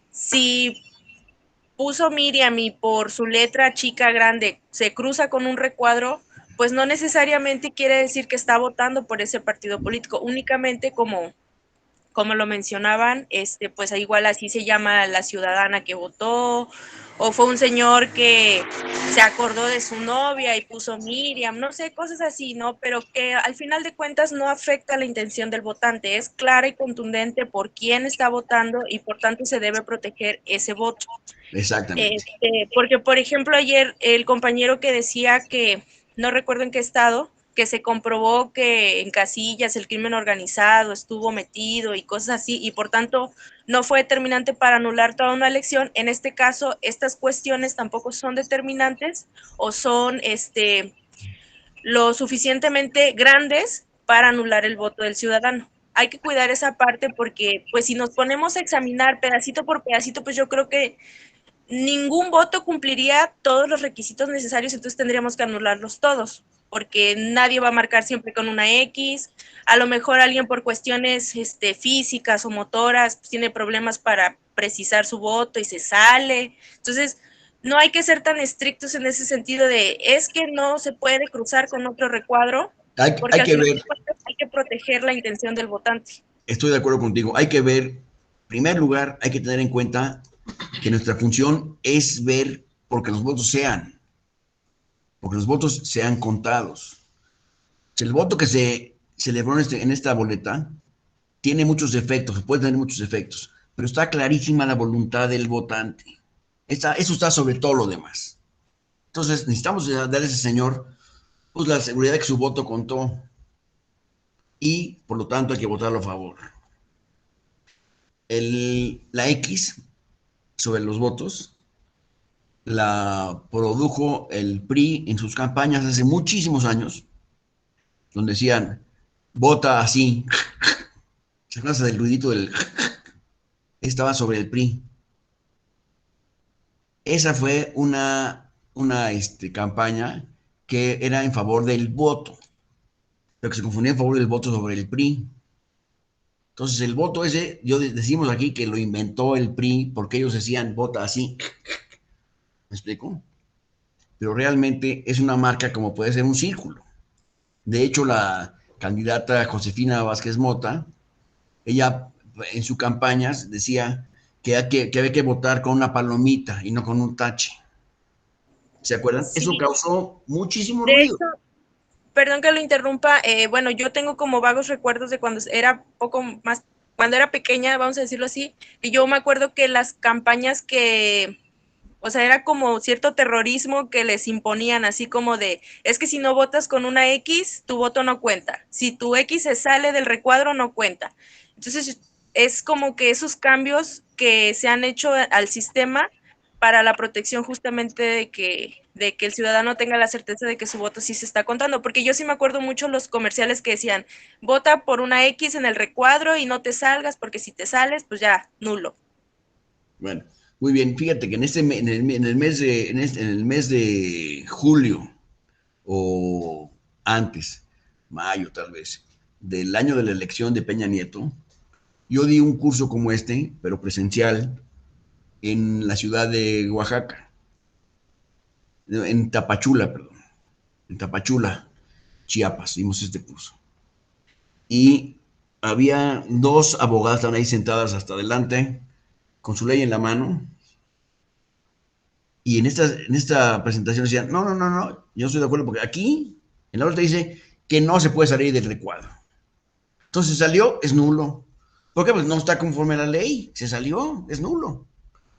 Si puso Miriam y por su letra chica grande se cruza con un recuadro, pues no necesariamente quiere decir que está votando por ese partido político, únicamente como lo mencionaban, pues igual así se llama la ciudadana que votó, o fue un señor que se acordó de su novia y puso Miriam, no sé, cosas así, ¿no? Pero que al final de cuentas no afecta la intención del votante, es clara y contundente por quién está votando y por tanto se debe proteger ese voto. Exactamente. Porque, por ejemplo, ayer el compañero que decía que, no recuerdo en qué estado, que se comprobó que en casillas el crimen organizado estuvo metido y cosas así, y por tanto no fue determinante para anular toda una elección. En este caso, estas cuestiones tampoco son determinantes o son lo suficientemente grandes para anular el voto del ciudadano. Hay que cuidar esa parte porque, pues, si nos ponemos a examinar pedacito por pedacito, pues yo creo que ningún voto cumpliría todos los requisitos necesarios, entonces tendríamos que anularlos todos, porque nadie va a marcar siempre con una X, a lo mejor alguien por cuestiones físicas o motoras pues, tiene problemas para precisar su voto y se sale, entonces no hay que ser tan estrictos en ese sentido de, es que no se puede cruzar con otro recuadro, porque Hay al que final ver, hay que proteger la intención del votante. estoy de acuerdo contigo, hay que ver, en primer lugar, hay que tener en cuenta que nuestra función es ver porque los votos sean contados. El voto que se celebró en esta boleta tiene muchos defectos, puede tener muchos defectos, pero está clarísima la voluntad del votante. Eso está sobre todo lo demás. Entonces, necesitamos darle a ese señor pues, la seguridad de que su voto contó y, por lo tanto, hay que votarlo a favor. La X sobre los votos la produjo el PRI en sus campañas hace muchísimos años, donde decían, vota así. ¿Se acuerdan del ruidito del... Estaba sobre el PRI. Esa fue una campaña que era en favor del voto, pero que se confundía en favor del voto sobre el PRI. Entonces el voto ese, decimos aquí que lo inventó el PRI porque ellos decían, vota así. ¿Me explico? Pero realmente es una marca como puede ser un círculo. De hecho, la candidata Josefina Vázquez Mota, ella en sus campañas decía que había que votar con una palomita y no con un tache. ¿Se acuerdan? Sí. Eso causó muchísimo De ruido. hecho, perdón que lo interrumpa, bueno, yo tengo como vagos recuerdos de cuando era poco más, cuando era pequeña, vamos a decirlo así, y yo me acuerdo que las campañas que O sea, era como cierto terrorismo que les imponían, así como de, es que si no votas con una X, tu voto no cuenta. Si tu X se sale del recuadro, no cuenta. Entonces, es como que esos cambios que se han hecho al sistema para la protección justamente de que el ciudadano tenga la certeza de que su voto sí se está contando. Porque yo sí me acuerdo mucho los comerciales que decían, vota por una X en el recuadro y no te salgas, porque si te sales, pues ya, nulo. Bueno, muy bien. Fíjate que en el mes en el mes de julio o antes, mayo tal vez, del año de la elección de Peña Nieto, yo di un curso como este, pero presencial, en la ciudad de Oaxaca, en Tapachula, perdón, en Tapachula, Chiapas, dimos este curso. Y había dos abogadas, estaban ahí sentadas hasta adelante, con su ley en la mano, y en esta presentación decían, no, no, no, no, yo no estoy de acuerdo, porque aquí, en la otra dice que no se puede salir del recuadro. Entonces salió, es nulo. ¿Por qué? Pues no está conforme a la ley, se salió, es nulo.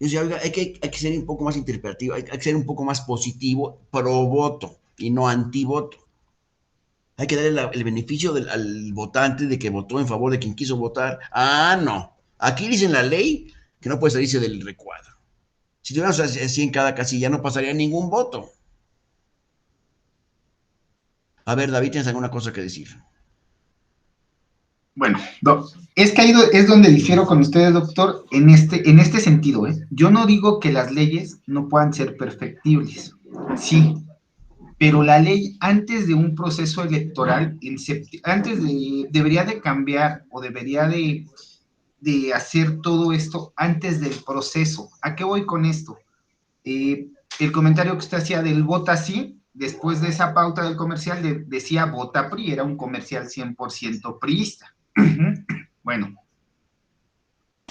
Yo decía, oiga, hay que ser un poco más interpretativo, hay que ser un poco más positivo, pro voto y no anti voto. Hay que darle el beneficio al votante de que votó en favor de quien quiso votar. Ah, no. Aquí dice en la ley que no puede salirse del recuadro. Si tuviéramos así en cada casilla, no pasaría ningún voto. A ver, David, ¿tienes alguna cosa que decir? Bueno, es que ahí es donde difiero con ustedes, doctor, en este sentido, ¿eh? Yo no digo que las leyes no puedan ser perfectibles, sí, pero la ley antes de un proceso electoral, debería de cambiar o debería de hacer todo esto antes del proceso. ¿A qué voy con esto? El comentario que usted hacía del vota sí, después de esa pauta del comercial decía vota PRI, era un comercial 100% priista. Bueno,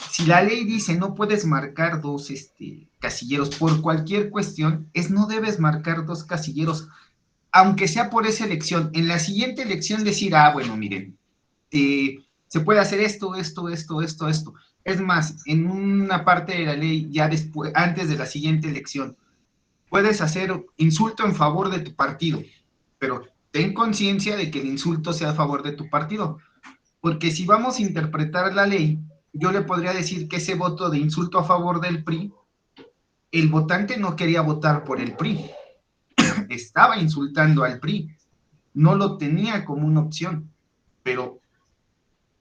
si la ley dice no puedes marcar dos casilleros por cualquier cuestión, no debes marcar dos casilleros, aunque sea por esa elección. En la siguiente elección decir, bueno, miren, se puede hacer esto. Es más, en una parte de la ley, ya después, antes de la siguiente elección, puedes hacer insulto en favor de tu partido, pero ten conciencia de que el insulto sea a favor de tu partido. Porque si vamos a interpretar la ley, yo le podría decir que ese voto de insulto a favor del PRI, el votante no quería votar por el PRI, estaba insultando al PRI, no lo tenía como una opción, pero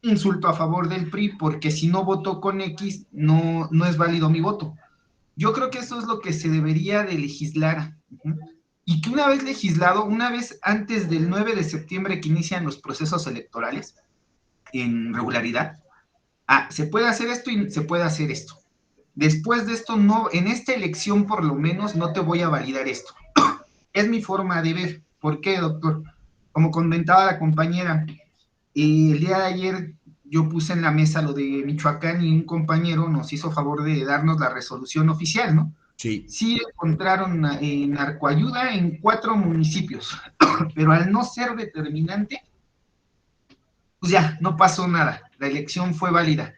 insulto a favor del PRI porque si no votó con X, no es válido mi voto. Yo creo que eso es lo que se debería de legislar. Y que una vez legislado, una vez antes del 9 de septiembre que inician los procesos electorales, en regularidad, se puede hacer esto y se puede hacer esto. Después de esto, no, en esta elección por lo menos no te voy a validar esto. Es mi forma de ver. ¿Por qué, doctor? Como comentaba la compañera, el día de ayer yo puse en la mesa lo de Michoacán y un compañero nos hizo favor de darnos la resolución oficial, ¿no? Sí. Sí encontraron narcoayuda en 4 municipios, pero al no ser determinante, pues ya, no pasó nada, la elección fue válida.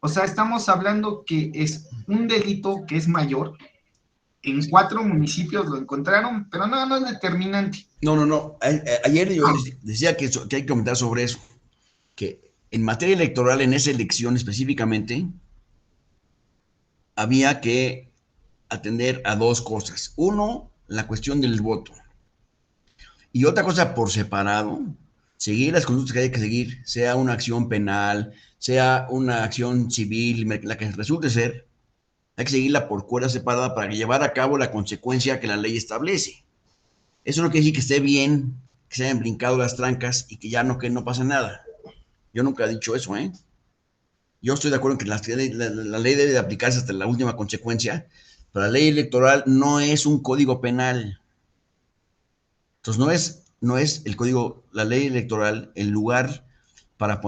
O sea, estamos hablando que es un delito que es mayor, en 4 municipios lo encontraron, pero no es determinante. No. Ayer yo decía que hay que comentar sobre eso, que en materia electoral, en esa elección específicamente, había que atender a 2 cosas. Uno, la cuestión del voto. Y otra cosa por separado, seguir las conductas que hay que seguir, sea una acción penal, sea una acción civil, la que resulte ser, hay que seguirla por cuerda separada para llevar a cabo la consecuencia que la ley establece. Eso no quiere decir que esté bien, que se hayan brincado las trancas y que no pasa nada. Yo nunca he dicho eso, ¿eh? Yo estoy de acuerdo en que la ley debe de aplicarse hasta la última consecuencia, pero la ley electoral no es un código penal. Entonces no es el código, la ley electoral, el lugar para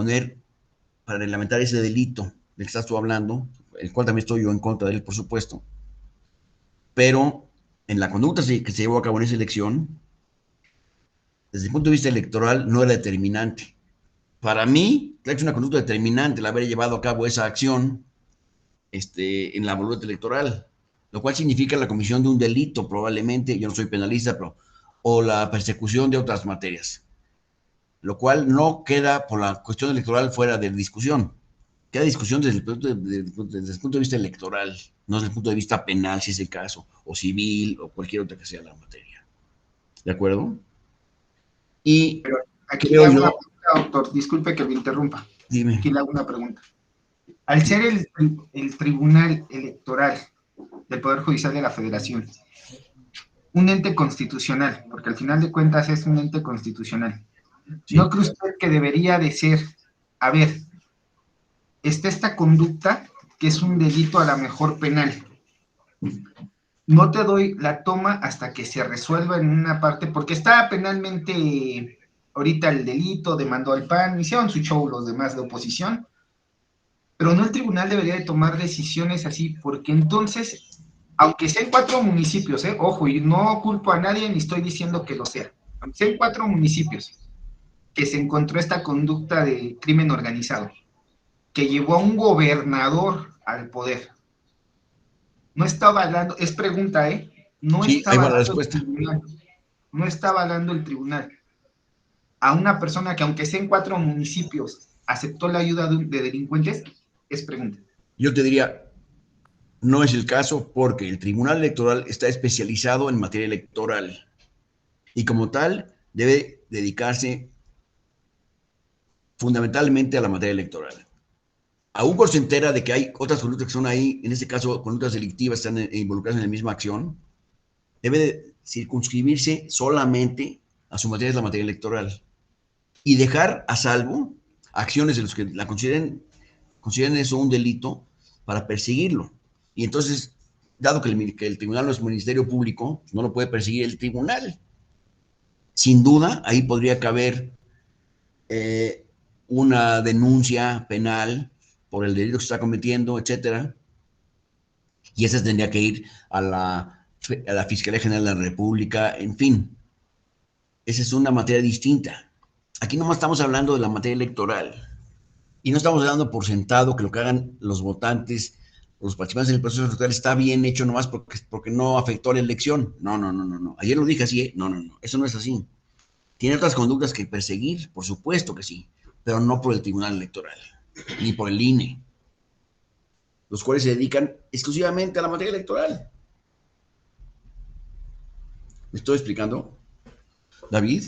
reglamentar ese delito del que estás tú hablando, el cual también estoy yo en contra de él, por supuesto. Pero en la conducta que se llevó a cabo en esa elección, desde el punto de vista electoral, no era determinante. Para mí, es una conducta determinante el haber llevado a cabo esa acción en la boleta electoral. lo cual significa la comisión de un delito, probablemente, yo no soy penalista, pero, o la persecución de otras materias, lo cual no queda por la cuestión electoral fuera de discusión. Queda discusión desde el punto de vista electoral, no desde el punto de vista penal, si es el caso, o civil, o cualquier otra que sea la materia. ¿De acuerdo? Y Pero aquí creo le hago yo... una pregunta, doctor, disculpe que me interrumpa. Dime. Aquí le hago una pregunta. Al ser el Tribunal Electoral del Poder Judicial de la Federación un ente constitucional, porque al final de cuentas es un ente constitucional, Sí. ¿no cree usted que debería de ser, a ver, está esta conducta que es un delito a la mejor penal? No te doy la toma hasta que se resuelva en una parte, porque está penalmente ahorita el delito, demandó al PAN, hicieron su show los demás de oposición, pero no el tribunal debería de tomar decisiones así, porque entonces, aunque sean 4 municipios, ojo, y no culpo a nadie ni estoy diciendo que lo sea, aunque sean 4 municipios que se encontró esta conducta de crimen organizado, que llevó a un gobernador al poder, no está avalando, es pregunta, no Sí, está ahí va la avalando el respuesta. tribunal, no está avalando el tribunal a una persona que aunque sea en 4 municipios aceptó la ayuda de delincuentes, es pregunta. Yo te diría, no es el caso porque el Tribunal Electoral está especializado en materia electoral y como tal debe dedicarse fundamentalmente a la materia electoral. Aún cuando se entera de que hay otras conductas que son ahí, en este caso conductas delictivas, están involucradas en la misma acción, debe de circunscribirse solamente a su materia, es la materia electoral, y dejar a salvo acciones de los que la consideren eso un delito para perseguirlo. Y entonces, dado que el tribunal no es ministerio público, no lo puede perseguir el tribunal. Sin duda, ahí podría caber una denuncia penal por el delito que se está cometiendo, etcétera, y esa tendría que ir a la Fiscalía General de la República, en fin. Esa es una materia distinta. Aquí nomás estamos hablando de la materia electoral. Y no estamos dando por sentado que lo que hagan los votantes, los participantes en el proceso electoral está bien hecho nomás porque no afectó la elección. No. Ayer lo dije así, no. Eso no es así. Tiene otras conductas que perseguir, por supuesto que sí, pero no por el Tribunal Electoral, ni por el INE, los cuales se dedican exclusivamente a la materia electoral. ¿Me estoy explicando, David?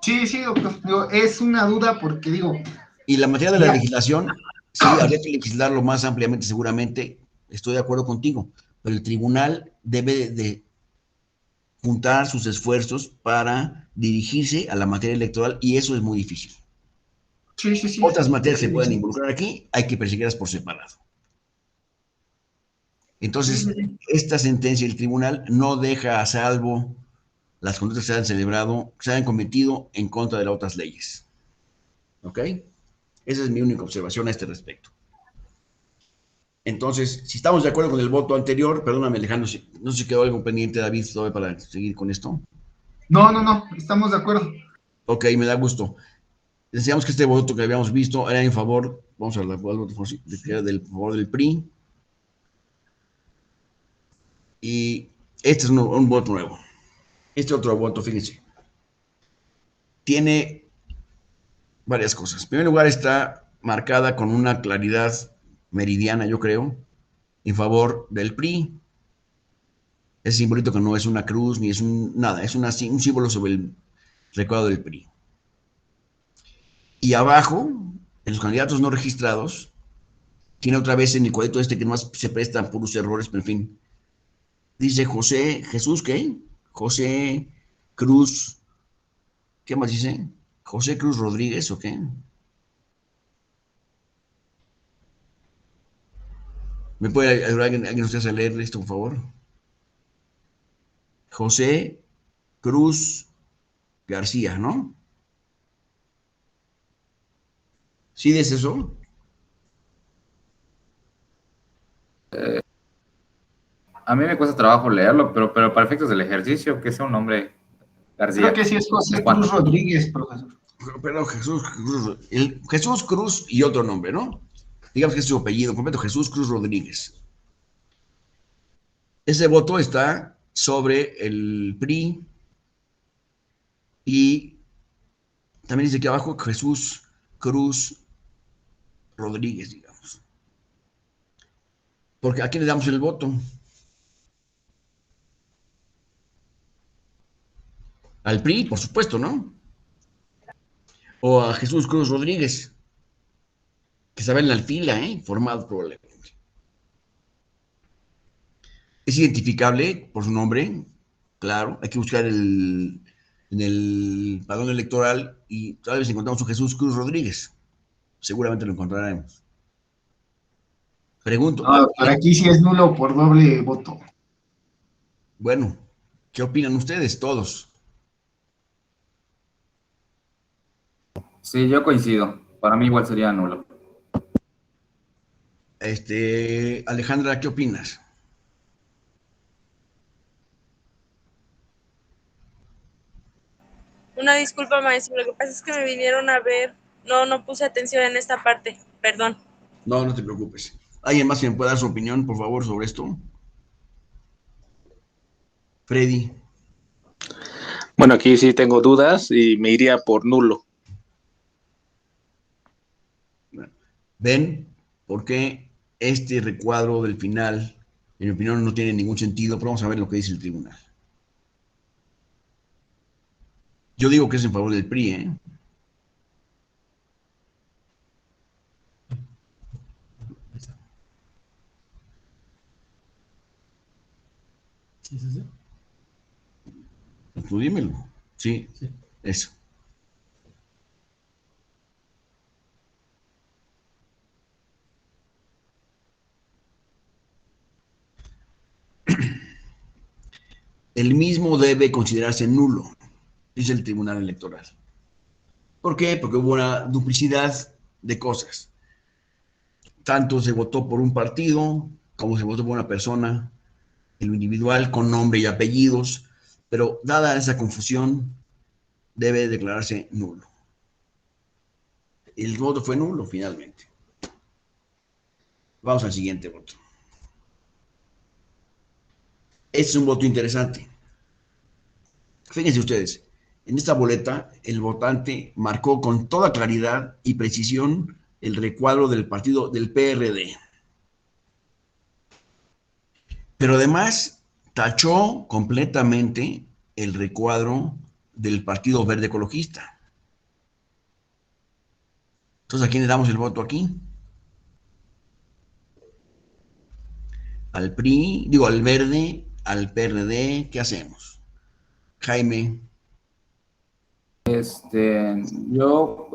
Sí, doctor, digo, es una duda porque digo... Y la materia de la legislación, sí, habría que legislarlo más ampliamente, seguramente, estoy de acuerdo contigo, pero el tribunal debe de juntar sus esfuerzos para dirigirse a la materia electoral y eso es muy difícil. Sí. Otras materias que se pueden involucrar aquí, hay que perseguirlas por separado. Entonces, esta sentencia del tribunal no deja a salvo las conductas que se han celebrado, que se han cometido en contra de las otras leyes. ¿Ok? Esa es mi única observación a este respecto. Entonces, si estamos de acuerdo con el voto anterior, perdóname Alejandro, no sé si quedó algo pendiente, David, todavía para seguir con esto. No, estamos de acuerdo. Ok, me da gusto. Decíamos que este voto que habíamos visto era en favor, vamos a ver, del favor del PRI. Y este es un voto nuevo. Este otro voto, fíjense, tiene varias cosas. En primer lugar, está marcada con una claridad meridiana, yo creo, en favor del PRI. Ese simbolito que no es una cruz ni es nada, es un símbolo sobre el recuadro del PRI. Y abajo, en los candidatos no registrados, tiene otra vez en el cuadrito este que más se prestan puros errores, pero en fin. Dice Jesús, ¿qué? José Cruz, ¿qué más dice? José Cruz Rodríguez, ¿o qué? ¿Me puede ayudar alguien ustedes a leer esto, por favor? José Cruz García, ¿no? ¿Sí es eso? A mí me cuesta trabajo leerlo, pero para efectos del ejercicio, que sea un nombre García. Creo que sí es José Cruz Rodríguez, profesor. Pero Jesús Cruz y otro nombre, ¿no? Digamos que es su apellido completo, Jesús Cruz Rodríguez. Ese voto está sobre el PRI y también dice aquí abajo Jesús Cruz Rodríguez, digamos. Porque ¿a quién le damos el voto? Al PRI, por supuesto, ¿no? O a Jesús Cruz Rodríguez, que estaba en la fila, formado probablemente. Es identificable por su nombre, claro, hay que buscar en el padrón electoral y tal vez encontramos a Jesús Cruz Rodríguez. Seguramente lo encontraremos. Pregunto. No, para aquí sí es nulo por doble voto. Bueno, ¿qué opinan ustedes todos? Sí, yo coincido. Para mí igual sería nulo. Alejandra, ¿qué opinas? Una disculpa, maestro, lo que pasa es que me vinieron a ver, no puse atención en esta parte, perdón. No, no te preocupes. ¿Alguien más que me pueda dar su opinión, por favor, sobre esto? Freddy. Bueno, aquí sí tengo dudas y me iría por nulo. ¿Ven por qué este recuadro del final, en mi opinión, no tiene ningún sentido? Pero vamos a ver lo que dice el tribunal. Yo digo que es en favor del PRI, ¿eh? Tú dímelo. Sí, eso. El mismo debe considerarse nulo, dice el Tribunal Electoral. ¿Por qué? Porque hubo una duplicidad de cosas. Tanto se votó por un partido como se votó por una persona, en lo individual, con nombre y apellidos, pero dada esa confusión, debe declararse nulo. El voto fue nulo, finalmente. Vamos al siguiente voto. Este es un voto interesante. Fíjense ustedes, en esta boleta el votante marcó con toda claridad y precisión el recuadro del partido del PRD. Pero además tachó completamente el recuadro del Partido Verde Ecologista. Entonces, ¿a quién le damos el voto aquí? Al PRI, digo, al Verde, al PRD, ¿qué hacemos? Jaime. Yo,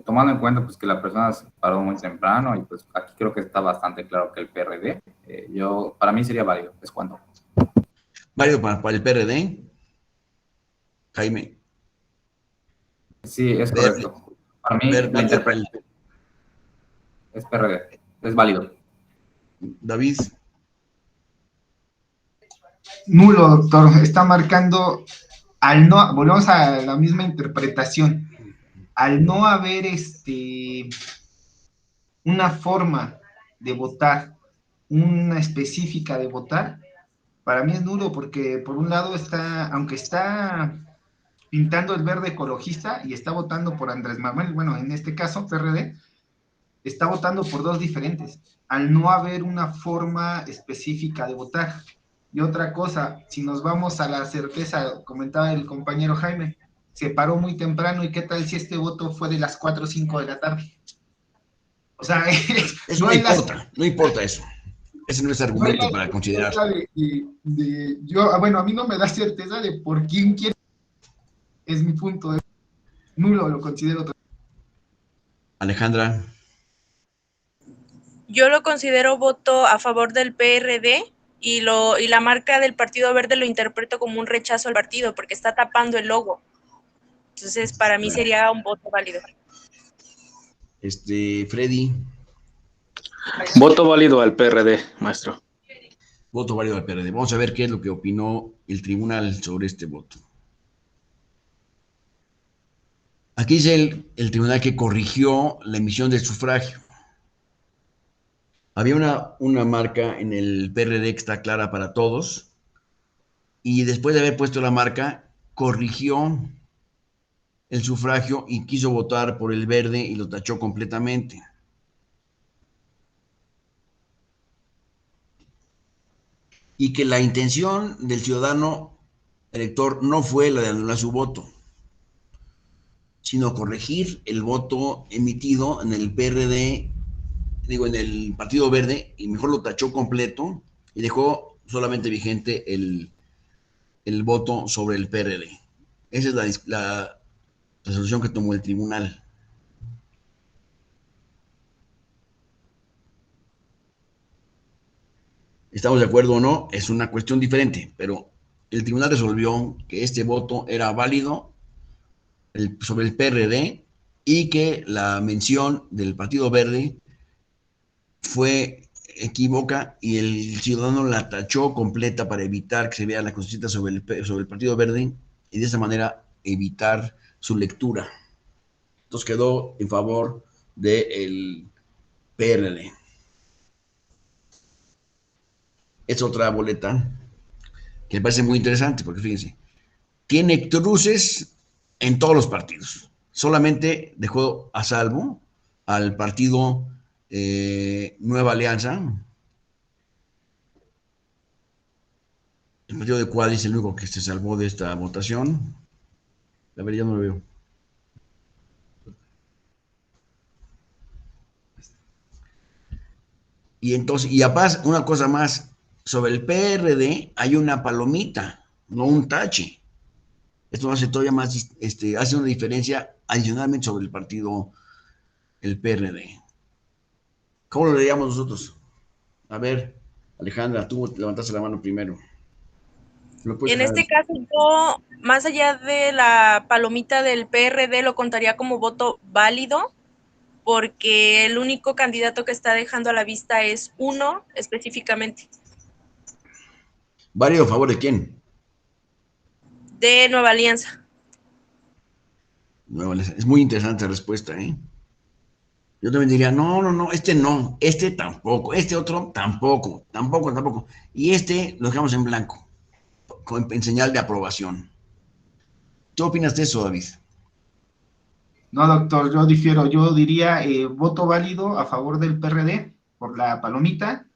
tomando en cuenta pues que la persona se paró muy temprano y pues aquí creo que está bastante claro que el PRD, para mí sería válido, es cuando. Válido para el PRD. Jaime. Sí, es correcto. Para mí la interpretación es PRD, es válido. David. Nulo, doctor. Está marcando, volvemos a la misma interpretación. Al no haber una forma de votar, una específica de votar, para mí es nulo porque por un lado aunque está pintando el verde ecologista y está votando por Andrés Manuel, bueno, en este caso PRD, está votando por dos diferentes, al no haber una forma específica de votar. Y otra cosa, si nos vamos a la certeza, comentaba el compañero Jaime, se paró muy temprano, ¿y qué tal si este voto fue de las 4 o 5 de la tarde? O sea, eso no importa, no importa eso. Ese no es argumento para considerar. Bueno, a mí no me da certeza de por quién quiere. Es mi punto. Nulo lo considero. Alejandra. Yo lo considero voto a favor del PRD y la marca del Partido Verde lo interpreto como un rechazo al partido porque está tapando el logo. Entonces, para mí sería un voto válido. Freddy. Voto válido al PRD, maestro. Voto válido al PRD. Vamos a ver qué es lo que opinó el tribunal sobre este voto. Aquí dice el tribunal que corrigió la emisión del sufragio. Había una marca en el PRD que está clara para todos, y después de haber puesto la marca, corrigió el sufragio y quiso votar por el verde y lo tachó completamente. Y que la intención del ciudadano elector no fue la de anular su voto, sino corregir el voto emitido en el PRD, digo, en el Partido Verde, y mejor lo tachó completo y dejó solamente vigente el voto sobre el PRD. Esa es la resolución que tomó el tribunal. ¿Estamos de acuerdo o no? Es una cuestión diferente, pero el tribunal resolvió que este voto era válido sobre el PRD y que la mención del Partido Verde fue equívoca y el ciudadano la tachó completa para evitar que se vea la cosita sobre el Partido Verde y de esa manera evitar su lectura. Entonces quedó en favor del PRD. Es otra boleta que me parece muy interesante porque fíjense, tiene cruces en todos los partidos. Solamente dejó a salvo al partido Nueva Alianza. El partido de Cuadri es el único que se salvó de esta votación. A ver, ya no lo veo. Y entonces, y aparte, una cosa más, sobre el PRD hay una palomita, no un tache. Esto hace todavía más, hace una diferencia adicionalmente sobre el partido, el PRD. ¿Cómo lo leíamos nosotros? A ver, Alejandra, tú levantaste la mano primero. En este caso, yo, más allá de la palomita del PRD, lo contaría como voto válido, porque el único candidato que está dejando a la vista es uno específicamente. ¿Válido a favor de quién? De Nueva Alianza. Nueva Alianza. Es muy interesante la respuesta, ¿eh? Yo también diría, no, este tampoco, este otro tampoco. Y este lo dejamos en blanco, en señal de aprobación. ¿Qué opinas de eso, David? No, doctor, yo difiero. Yo diría voto válido a favor del PRD por la palomita.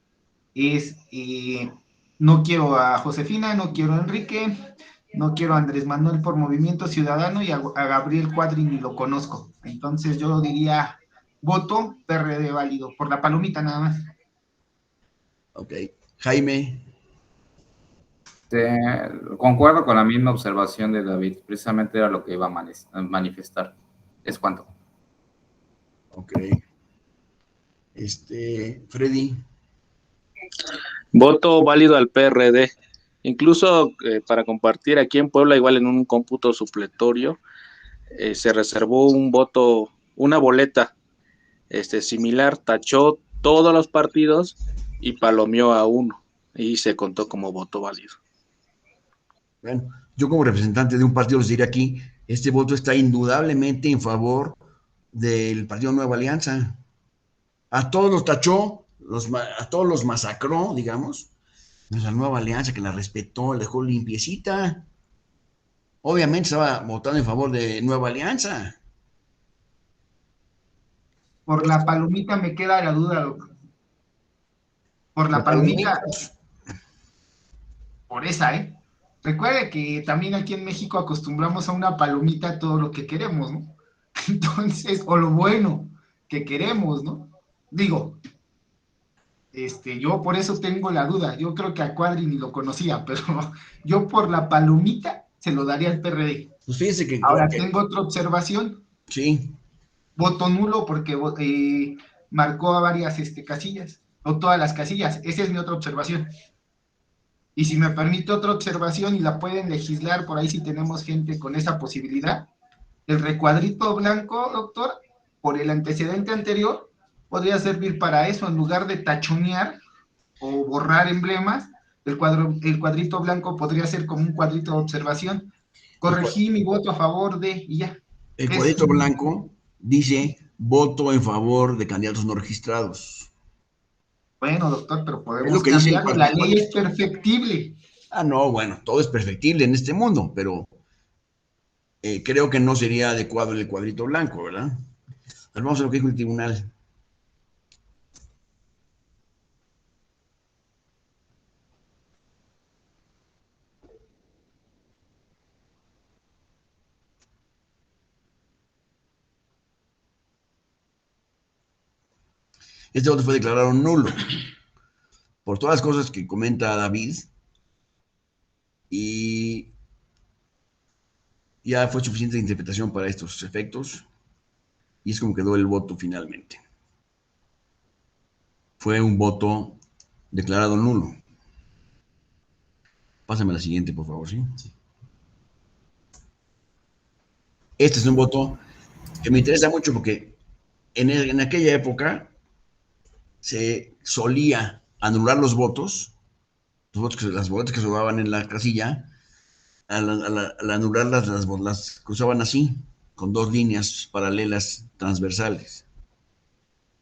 No quiero a Josefina, no quiero a Enrique, no quiero a Andrés Manuel por Movimiento Ciudadano y a Gabriel Cuadri ni lo conozco. Entonces yo diría voto PRD válido por la palomita nada más. Ok. Jaime. Concuerdo con la misma observación de David, precisamente era lo que iba a manifestar. Es cuanto. Ok. Freddy. Voto válido al PRD. Incluso para compartir aquí en Puebla, igual en un cómputo supletorio, se reservó un voto, una boleta similar, tachó todos los partidos y palomeó a uno y se contó como voto válido. Bueno, yo como representante de un partido les diría aquí, este voto está indudablemente en favor del Partido Nueva Alianza. A todos los tachó, a todos los masacró, digamos. La Nueva Alianza que la respetó, la dejó limpiecita. Obviamente estaba votando en favor de Nueva Alianza. Por la palomita me queda la duda, doctor. Por la palomita. Por esa, ¿eh? Recuerde que también aquí en México acostumbramos a una palomita todo lo que queremos, ¿no? Entonces, o lo bueno que queremos, ¿no? Digo, yo por eso tengo la duda. Yo creo que a Cuadri ni lo conocía, pero yo por la palomita se lo daría al PRD. Pues fíjese que... Ahora tengo otra observación. Sí. Voto nulo porque marcó a varias casillas, o todas las casillas. Esa es mi otra observación. Y si me permite otra observación y la pueden legislar por ahí si tenemos gente con esa posibilidad, el recuadrito blanco, doctor, por el antecedente anterior, podría servir para eso, en lugar de tachonear o borrar emblemas, el cuadrito blanco podría ser como un cuadrito de observación. Corregí mi voto a favor de, y ya. El cuadrito blanco dice voto en favor de candidatos no registrados. Bueno, doctor, pero Es podemos lo que dice el cambiarlo. La ley es perfectible. Ah, no, bueno, todo es perfectible en este mundo, pero creo que no sería adecuado el cuadrito blanco, ¿verdad? A ver, vamos a lo que dijo el tribunal. Este voto fue declarado nulo por todas las cosas que comenta David y ya fue suficiente interpretación para estos efectos y es como quedó el voto finalmente. Fue un voto declarado nulo. Pásame la siguiente, por favor, ¿sí? Este es un voto que me interesa mucho porque en aquella época se solía anular los votos las boletas que sobraban en la casilla, al anularlas, las cruzaban así, con dos líneas paralelas transversales.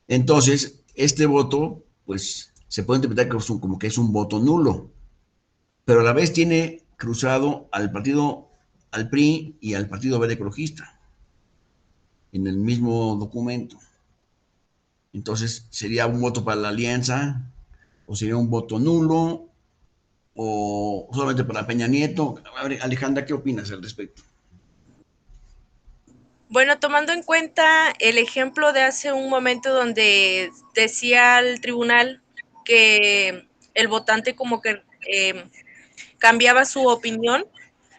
Entonces, este voto, pues, se puede interpretar como que es un voto nulo, pero a la vez tiene cruzado al PRI y al Partido Verde Ecologista en el mismo documento. Entonces, ¿sería un voto para la alianza o sería un voto nulo o solamente para Peña Nieto? A ver, Alejandra, ¿qué opinas al respecto? Bueno, tomando en cuenta el ejemplo de hace un momento donde decía el tribunal que el votante como que cambiaba su opinión,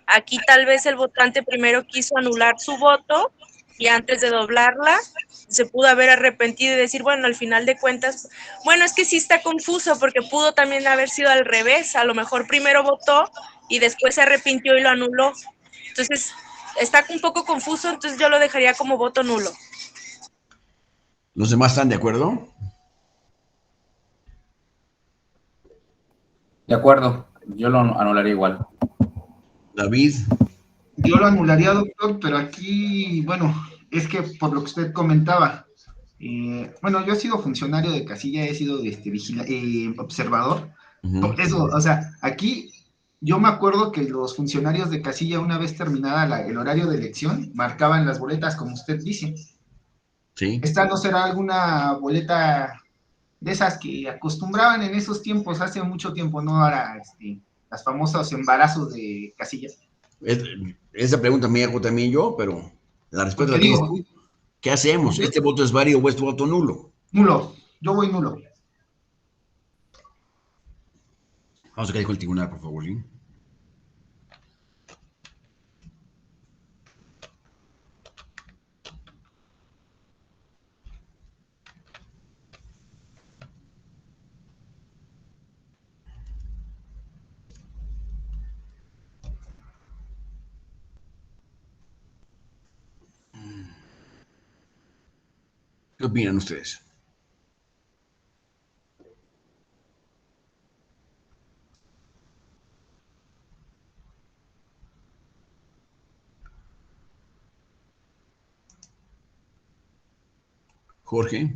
aquí tal vez el votante primero quiso anular su voto y antes de doblarla se pudo haber arrepentido y decir, bueno, al final de cuentas, bueno, es que sí está confuso porque pudo también haber sido al revés, a lo mejor primero votó y después se arrepintió y lo anuló. Entonces, está un poco confuso, entonces yo lo dejaría como voto nulo. ¿Los demás están de acuerdo? De acuerdo, yo lo anularía igual. David. Yo lo anularía, doctor, pero aquí, bueno, es que por lo que usted comentaba, bueno, yo he sido funcionario de casilla, he sido observador. Por eso, o sea, aquí yo me acuerdo que los funcionarios de casilla, una vez terminada el horario de elección, marcaban las boletas, como usted dice. Sí. Esta no será alguna boleta de esas que acostumbraban en esos tiempos, hace mucho tiempo, ¿no? Ahora, las famosas embarazos de casillas. Esa pregunta me hago también yo, pero la respuesta Porque es, digo, ¿qué hacemos? ¿Este voto es válido o es voto nulo? nulo, yo voy nulo. Vamos a ver qué dijo el tribunal, por favor, ¿sí? ¿Qué opinan ustedes? Jorge.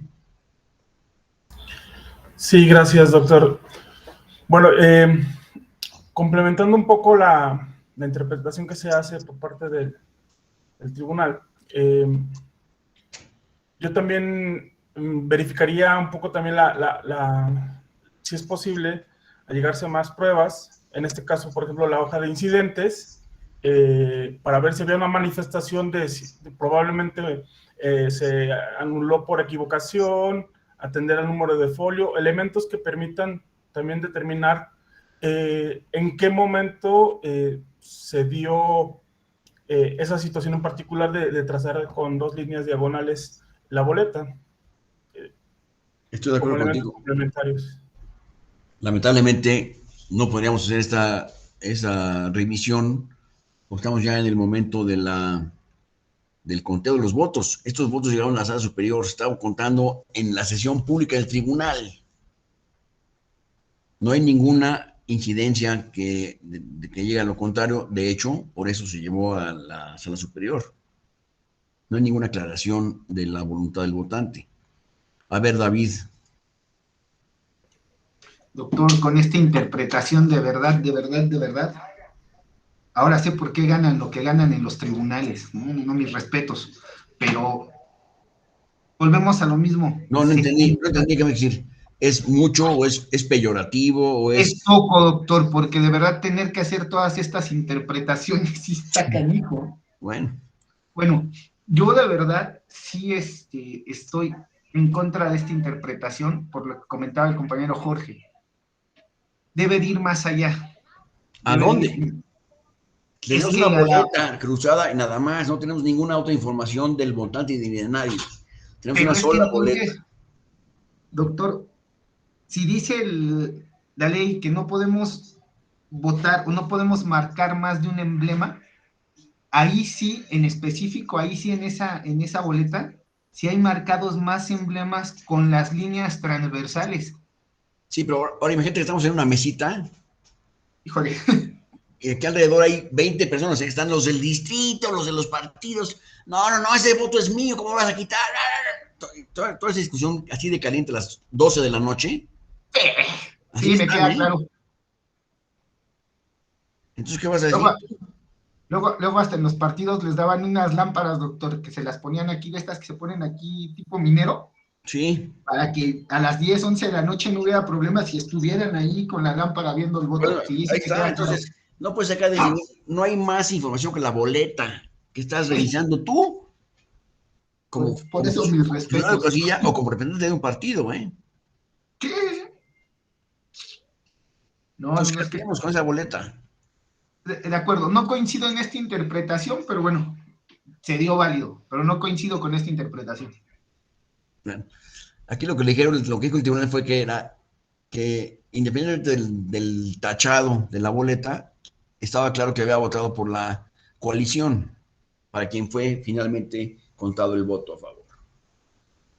Sí, gracias, doctor. Bueno, complementando un poco la interpretación que se hace por parte del tribunal, yo también verificaría un poco también si es posible allegarse a más pruebas, en este caso, por ejemplo, la hoja de incidentes, para ver si había una manifestación probablemente se anuló por equivocación, atender al número de folio, elementos que permitan también determinar en qué momento se dio esa situación en particular de trazar con dos líneas diagonales la boleta. Estoy de acuerdo como elementos contigo. Complementarios. Lamentablemente no podríamos hacer esa revisión porque estamos ya en el momento del conteo de los votos. Estos votos llegaron a la sala superior, se estaban contando en la sesión pública del tribunal. No hay ninguna incidencia de que llegue a lo contrario. De hecho, por eso se llevó a la sala superior. No hay ninguna aclaración de la voluntad del votante. A ver, David. Doctor, con esta interpretación de verdad, ahora sé por qué ganan lo que ganan en los tribunales, no mis respetos, pero volvemos a lo mismo. No entendí qué me decir. ¿Es mucho o es peyorativo o Es es...? poco, doctor, porque de verdad tener que hacer todas estas interpretaciones sí está canijo. Bueno, Bueno, yo de verdad sí estoy en contra de esta interpretación, por lo que comentaba el compañero Jorge. Debe de ir más allá. ¿a Debe de dónde? ir. Es Tenemos que una boleta cruzada y nada más, no tenemos ninguna otra información del votante ni de nadie. Tenemos pero una es que sola boleta. entonces, doctor, si dice la ley que no podemos votar o no podemos marcar más de un emblema, ahí sí, en específico, ahí sí en esa boleta, sí hay marcados más emblemas con las líneas transversales. Sí, pero ahora imagínate que estamos en una mesita Híjole, y aquí alrededor hay 20 personas, están los del distrito, los de los partidos. No, ese voto es mío, ¿cómo lo vas a quitar? Toda esa discusión así de caliente a las 12 de la noche. Así sí, me están, queda ¿eh? claro. Entonces, ¿qué vas a decir? Luego hasta en los partidos les daban unas lámparas, doctor, que se las ponían aquí, de estas que se ponen aquí tipo minero, Sí. para que a las 10, 11 de la noche no hubiera problemas si estuvieran ahí con la lámpara viendo el voto. Bueno, Sí, ahí sí, me está, queda entonces, no puedes sacar de no hay más información que la boleta que estás revisando tú como, claro. Por como eso mis ciudadano de respetos. casilla o como representante de un partido, ¿eh? ¿Qué? No, Entonces, no ¿qué es que... hacemos con esa boleta? De acuerdo, no coincido en esta interpretación, pero bueno, se dio válido, pero no coincido con esta interpretación. Bueno, aquí lo que le dijeron, lo que dijo el tribunal fue que era que independientemente del tachado de la boleta, estaba claro que había votado por la coalición, para quien fue finalmente contado el voto a favor.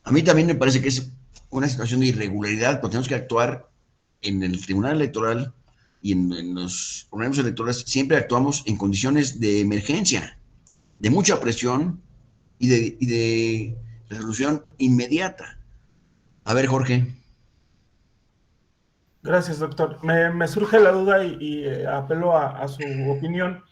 A mí también me parece que es una situación de irregularidad, pero tenemos que actuar en el Tribunal Electoral y en los organismos electorales. Siempre actuamos en condiciones de emergencia, de mucha presión y de resolución inmediata. A ver, Jorge. Gracias, doctor. Me surge la duda y apelo a su opinión.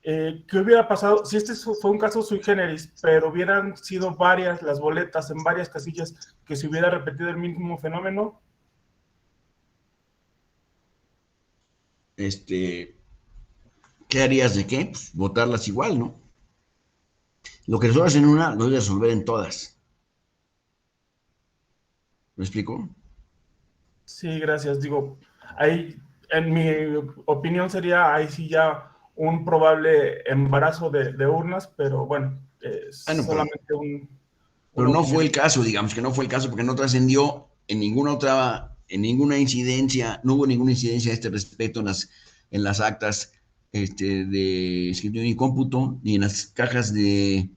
¿Qué hubiera pasado si este fue un caso sui generis, pero hubieran sido varias las boletas en varias casillas, que se hubiera repetido el mismo fenómeno? ¿Qué harías de qué? Pues, votarlas igual, ¿no? Lo que resuelvas en una, lo debes resolver en todas. ¿Me explico? Sí, gracias. Digo, ahí, en mi opinión sería ahí sí ya un probable embarazo de urnas, pero bueno, Bueno, solamente pero una no fue opinión. el caso, digamos que no fue el caso porque no trascendió en ninguna incidencia, no hubo ninguna incidencia a este respecto en las actas de escritorio y cómputo, ni en las cajas de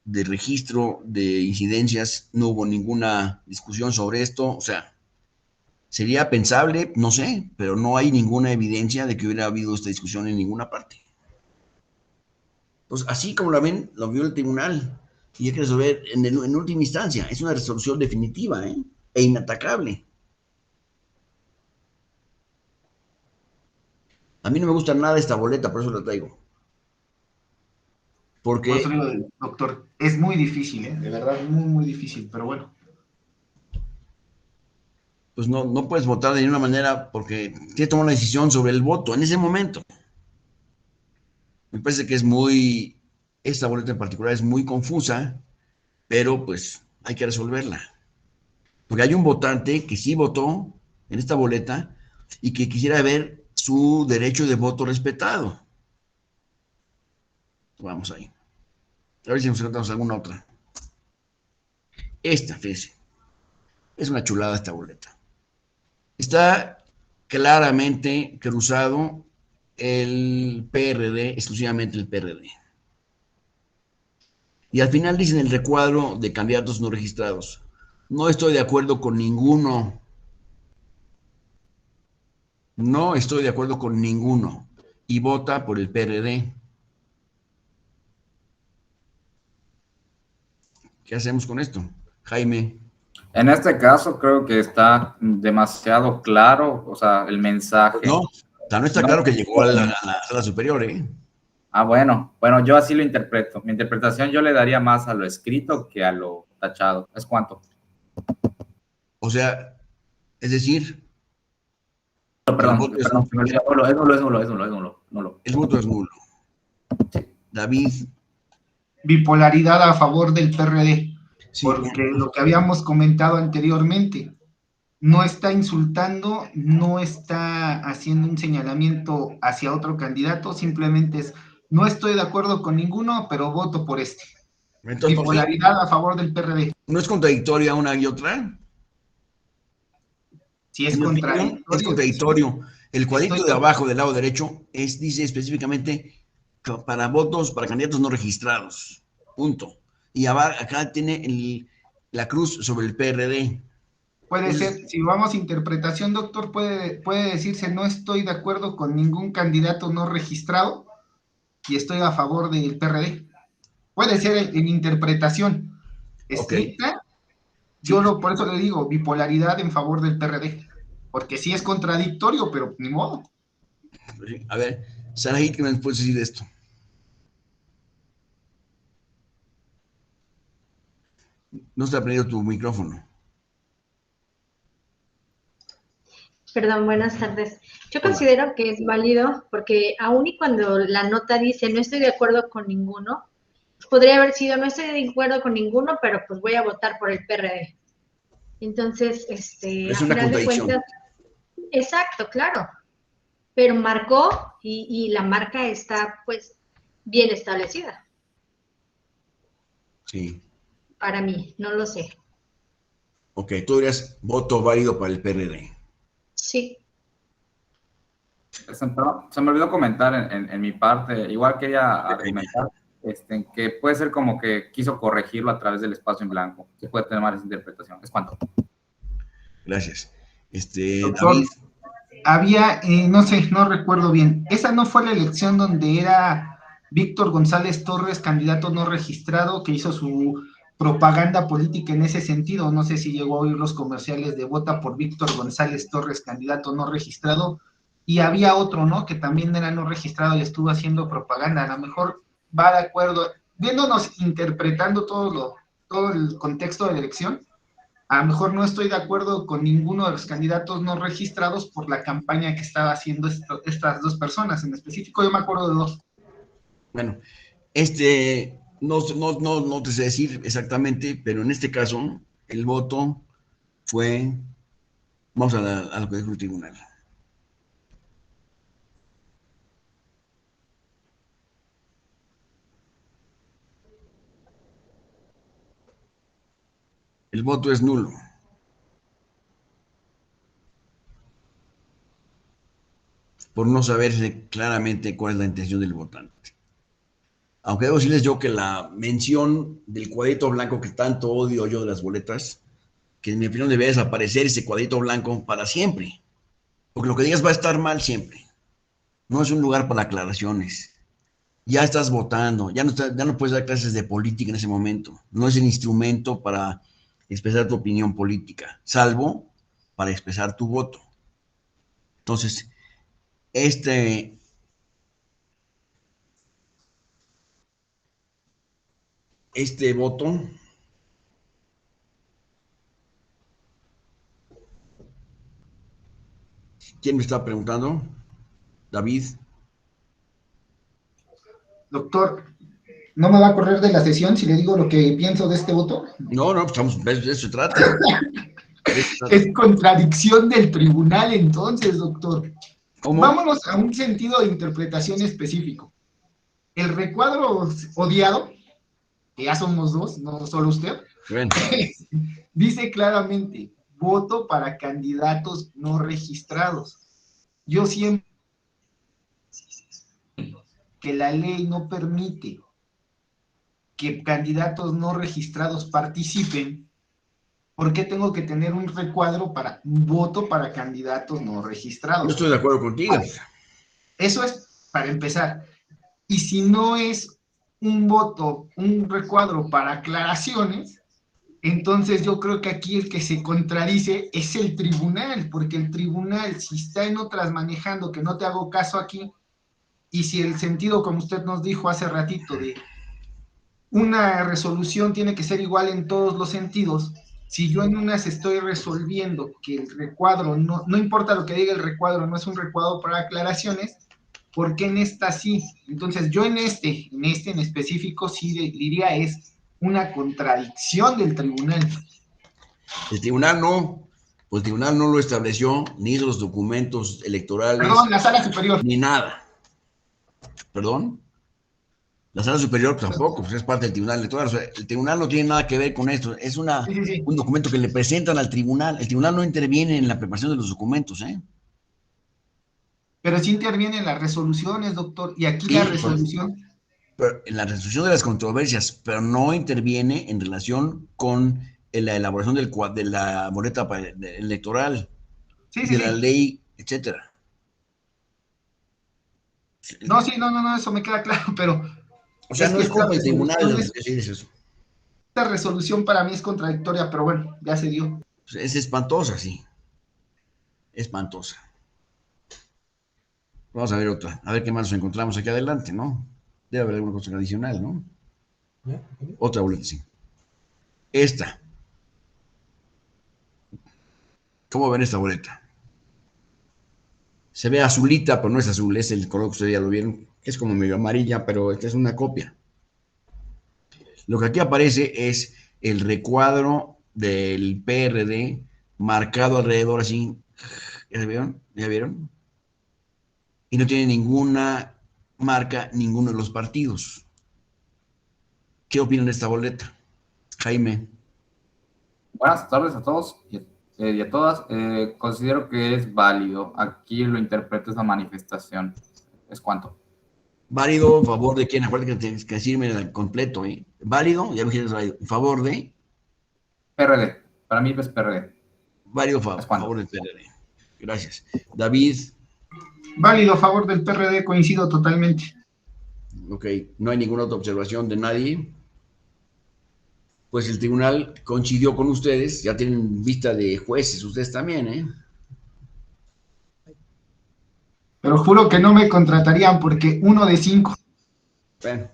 registro de incidencias, no hubo ninguna discusión sobre esto, o sea, sería pensable, no sé, pero no hay ninguna evidencia de que hubiera habido esta discusión en ninguna parte. Pues así como la ven, lo vio el tribunal y hay que resolver en última instancia. Es una resolución definitiva, ¿eh? E inatacable. A mí no me gusta nada esta boleta, por eso la traigo. Por eso Porque digo, doctor, es muy difícil, de verdad, muy, muy difícil, pero bueno. pues no puedes votar de ninguna manera porque tienes que tomar una decisión sobre el voto en ese momento. Me parece que esta boleta en particular es muy confusa, pero pues hay que resolverla. Porque hay un votante que sí votó en esta boleta y que quisiera ver su derecho de voto respetado. Vamos ahí. A ver si nos encontramos alguna otra. Esta, fíjese. Es una chulada esta boleta. Está claramente cruzado el PRD, exclusivamente el PRD. Y al final dicen el recuadro de candidatos no registrados. No estoy de acuerdo con ninguno. No estoy de acuerdo con ninguno. Y vota por el PRD. ¿Qué hacemos con esto? Jaime. En este caso creo que está demasiado claro, o sea, el mensaje. No, o sea, no está claro que llegó a la sala superior, ¿eh? Ah, bueno, yo así lo interpreto. Mi interpretación yo le daría más a lo escrito que a lo tachado. ¿Es cuánto? O sea, es decir, Perdón, voto es perdón, es nulo. el voto es nulo. David. Bipolaridad a favor del PRD, Sí, porque lo que habíamos comentado anteriormente, no está insultando, no está haciendo un señalamiento hacia otro candidato, simplemente es, no estoy de acuerdo con ninguno, pero voto por este. entonces, Bipolaridad a favor del PRD. ¿no es contradictoria una y otra? Si es contradictorio. Es contradictorio. El cuadrito de abajo del lado derecho dice específicamente para votos, para candidatos no registrados. Punto. Y acá tiene la cruz sobre el PRD. Puede ser, si vamos a interpretación, doctor, puede decirse no estoy de acuerdo con ningún candidato no registrado y estoy a favor del PRD. Puede ser en interpretación estricta. Yo por eso le digo bipolaridad en favor del PRD, porque sí es contradictorio, pero ni modo. A ver, Saraí, ¿qué me puedes decir de esto? No está prendido tu micrófono. Perdón, buenas tardes. Yo considero que es válido porque aun y cuando la nota dice no estoy de acuerdo con ninguno, podría haber sido no estoy de acuerdo con ninguno, pero pues voy a votar por el PRD. Entonces, es a una final de cuentas, exacto, claro, pero marcó y la marca está pues bien establecida. Sí. Para mí, no lo sé. Ok, tú dirías voto válido para el PRD. Sí. Se me olvidó comentar en mi parte, igual quería argumentar que puede ser como que quiso corregirlo a través del espacio en blanco. Se puede tener más interpretación. ¿Es cuánto? Gracias. Doctor, David. Había, no sé, no recuerdo bien, esa no fue la elección donde era Víctor González Torres, candidato no registrado, que hizo su propaganda política en ese sentido. No sé si llegó a oír los comerciales de vota por Víctor González Torres, candidato no registrado, y había otro, ¿no? Que también era no registrado y estuvo haciendo propaganda. A lo mejor va de acuerdo, viéndonos interpretando todo el contexto de la elección. A lo mejor no estoy de acuerdo con ninguno de los candidatos no registrados por la campaña que estaba haciendo estas dos personas. En específico, yo me acuerdo de dos. Bueno, no te sé decir exactamente, pero en este caso, el voto fue, vamos a lo que dijo el tribunal. El voto es nulo. Por no saberse claramente cuál es la intención del votante. Aunque debo decirles yo que la mención del cuadrito blanco que tanto odio yo de las boletas, que en mi opinión debe desaparecer ese cuadrito blanco para siempre. Porque lo que digas va a estar mal siempre. No es un lugar para aclaraciones. Ya estás votando, ya no puedes dar clases de política en ese momento. No es el instrumento para expresar tu opinión política, salvo para expresar tu voto. Entonces, este voto ¿quién me está preguntando? David. Doctor, ¿no me va a correr de la sesión si le digo lo que pienso de este voto? No, de eso se trata. Es contradicción del tribunal entonces, doctor. ¿Cómo? Vámonos a un sentido de interpretación específico. El recuadro odiado, que ya somos dos, no solo usted, bueno. Dice claramente, voto para candidatos no registrados. Yo siempre que la ley no permite que candidatos no registrados participen, ¿por qué tengo que tener un recuadro para un voto para candidatos no registrados? No estoy de acuerdo contigo. Eso es para empezar. Y si no es un voto, un recuadro para aclaraciones, Entonces yo creo que aquí el que se contradice es el tribunal, porque el tribunal, si está en otras manejando que no te hago caso aquí, y si el sentido, como usted nos dijo hace ratito, de una resolución tiene que ser igual en todos los sentidos, si yo en unas estoy resolviendo que el recuadro, no importa lo que diga el recuadro, no es un recuadro para aclaraciones, ¿por qué en esta sí? Entonces yo en específico sí diría es una contradicción del tribunal. El tribunal no, pues el tribunal no lo estableció, ni hizo los documentos electorales. Perdón, la sala superior. Ni nada. ¿Perdón? La sala superior pues, tampoco, pues es parte del tribunal electoral. O sea, el tribunal no tiene nada que ver con esto. Es un documento que le presentan al tribunal. El tribunal no interviene en la preparación de los documentos, ¿eh? Pero sí interviene en las resoluciones, doctor. Y aquí Sí, la resolución... pero en la resolución de las controversias, pero no interviene en relación con la elaboración de la boleta electoral, de la ley, etcétera. No, sí, no, eso me queda claro, pero... O sea, no es culpa del tribunal decir eso. Esta resolución para mí es contradictoria, pero bueno, ya se dio. Es espantosa, sí. Espantosa. Vamos a ver otra. A ver qué más nos encontramos aquí adelante, ¿no? Debe haber alguna cosa adicional, ¿no? Otra boleta, sí. Esta. ¿Cómo ven esta boleta? Se ve azulita, pero no es azul, es el color que ustedes ya lo vieron. Es como medio amarilla, pero esta es una copia. Lo que aquí aparece es el recuadro del PRD marcado alrededor así. ¿Ya vieron? ¿Ya vieron? Y no tiene ninguna marca ninguno de los partidos. ¿Qué opinan de esta boleta? Jaime. Buenas tardes a todos y a todas. Considero que es válido. Aquí lo interpreto es la manifestación. ¿Es cuánto? Válido, a favor de quién, acuérdate que tienes que decirme el completo, ¿eh? Válido, ya me dijiste válido, en favor de... PRD, para mí es PRD. Válido, a favor del PRD. Gracias. David. Válido, a favor del PRD, coincido totalmente. Ok, no hay ninguna otra observación de nadie. Pues el tribunal coincidió con ustedes, ya tienen vista de jueces, ustedes también, ¿eh? Pero juro que no me contratarían porque 1 de 5. Bueno,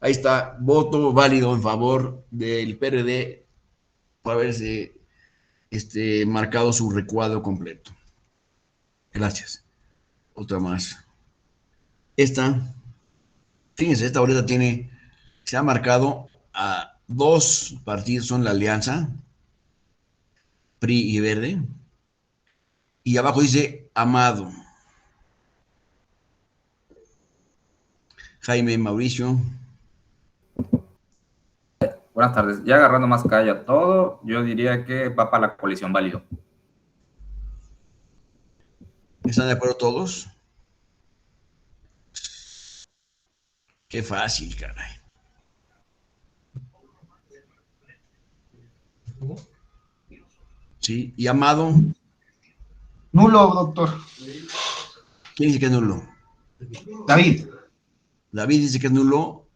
ahí está, voto válido en favor del PRD por haberse marcado su recuadro completo. Gracias. Otra más. Fíjense, esta boleta se ha marcado a 2 partidos, son la Alianza, PRI y Verde, y abajo dice Amado. Jaime, Mauricio. Buenas tardes. Ya agarrando más calle a todo, yo diría que va para la coalición válido. ¿Están de acuerdo todos? Qué fácil, caray. Sí, y Amado. Nulo, doctor. ¿Quién dice que es nulo? David. David dice que es nulo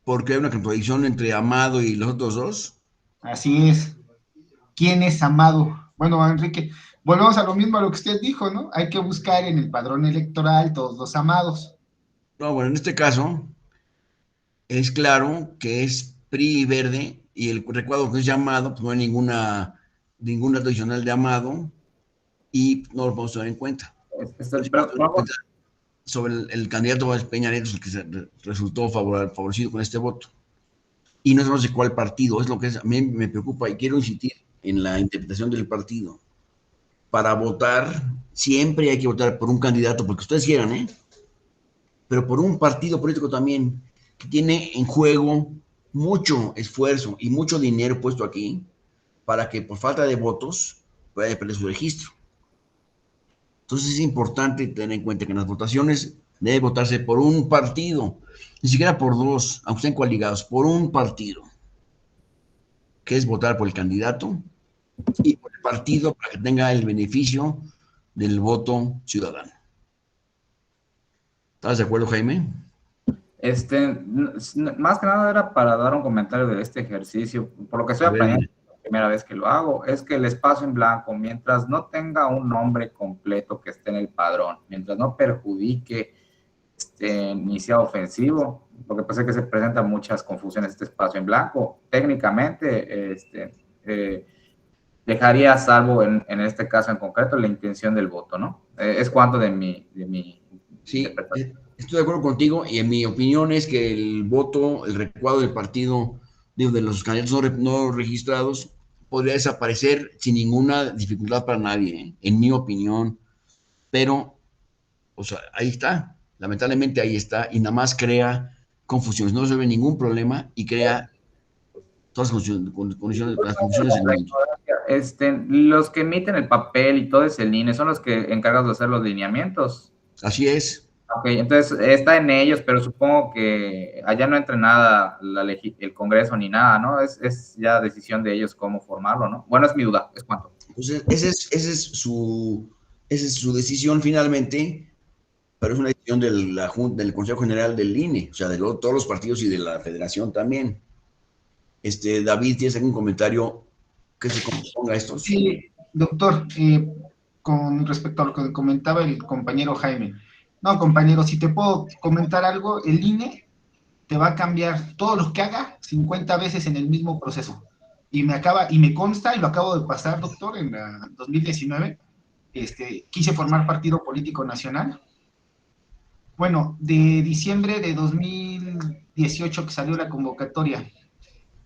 porque hay una contradicción entre Amado y los otros dos. Así es. ¿Quién es Amado? Bueno, Enrique, volvemos a lo mismo a lo que usted dijo, ¿no? Hay que buscar en el padrón electoral todos los amados. No, bueno, en este caso es claro que es PRI y Verde y el recuadro que es llamado, pues no hay ninguna adicional de Amado y no lo podemos tener en cuenta. Sobre el candidato Peña Nieto, el que resultó favorecido con este voto. Y no sabemos de cuál partido, es lo que a mí me preocupa y quiero insistir en la interpretación del partido. Para votar, siempre hay que votar por un candidato, porque ustedes quieran, ¿eh? Pero por un partido político también, que tiene en juego mucho esfuerzo y mucho dinero puesto aquí, para que por falta de votos pueda perder su registro. Entonces es importante tener en cuenta que en las votaciones debe votarse por un partido, ni siquiera por dos, aunque estén coaligados, por un partido, que es votar por el candidato y por el partido para que tenga el beneficio del voto ciudadano. ¿Estás de acuerdo, Jaime? Más que nada era para dar un comentario de este ejercicio, por lo que estoy aprendiendo primera vez que lo hago, es que el espacio en blanco, mientras no tenga un nombre completo que esté en el padrón, mientras no perjudique ni sea ofensivo, porque pasa que se presentan muchas confusiones este espacio en blanco, técnicamente dejaría a salvo en este caso en concreto la intención del voto, ¿no? Es cuanto de mi Sí, estoy de acuerdo contigo y en mi opinión es que el voto, el recuadro del partido, digo, de los candidatos no registrados, podría desaparecer sin ninguna dificultad para nadie, ¿eh? En mi opinión. Pero, o sea, ahí está, lamentablemente ahí está, y nada más crea confusiones, no resuelve ningún problema y crea todas las confusiones del mundo. Los que emiten el papel y todo es el INE, son los que encargan de hacer los lineamientos. Así es. Ok, entonces está en ellos, pero supongo que allá no entra nada el Congreso ni nada, ¿no? Es ya decisión de ellos cómo formarlo, ¿no? Bueno, es mi duda, es cuánto. Entonces, esa es su decisión finalmente, pero es una decisión del Consejo General del INE, o sea, de todos los partidos y de la Federación también. David, ¿tienes algún comentario que se componga a esto? Sí, doctor, con respecto a lo que comentaba el compañero Jaime. No, compañero, si te puedo comentar algo, el INE te va a cambiar todo lo que haga 50 veces en el mismo proceso. Y me consta, y lo acabo de pasar, doctor, en la 2019, quise formar partido político nacional. Bueno, de diciembre de 2018 que salió la convocatoria,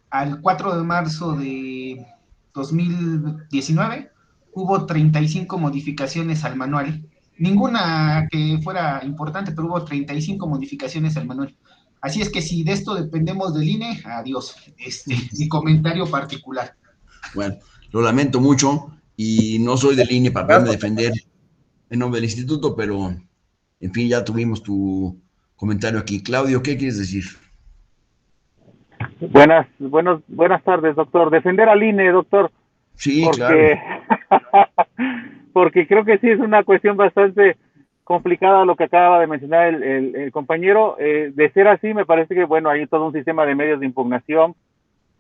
al 4 de marzo de 2019, hubo 35 modificaciones al manual. Ninguna que fuera importante, pero hubo 35 modificaciones al manual. Así es que si de esto dependemos del INE, adiós. Mi comentario particular. Bueno, lo lamento mucho y no soy del INE para poderme defender en nombre del instituto, pero en fin, ya tuvimos tu comentario aquí. Claudio, ¿qué quieres decir? Buenas tardes, doctor. Defender al INE, doctor. Sí, porque, claro. Porque creo que sí es una cuestión bastante complicada lo que acaba de mencionar el compañero. De ser así, me parece que, bueno, hay todo un sistema de medios de impugnación,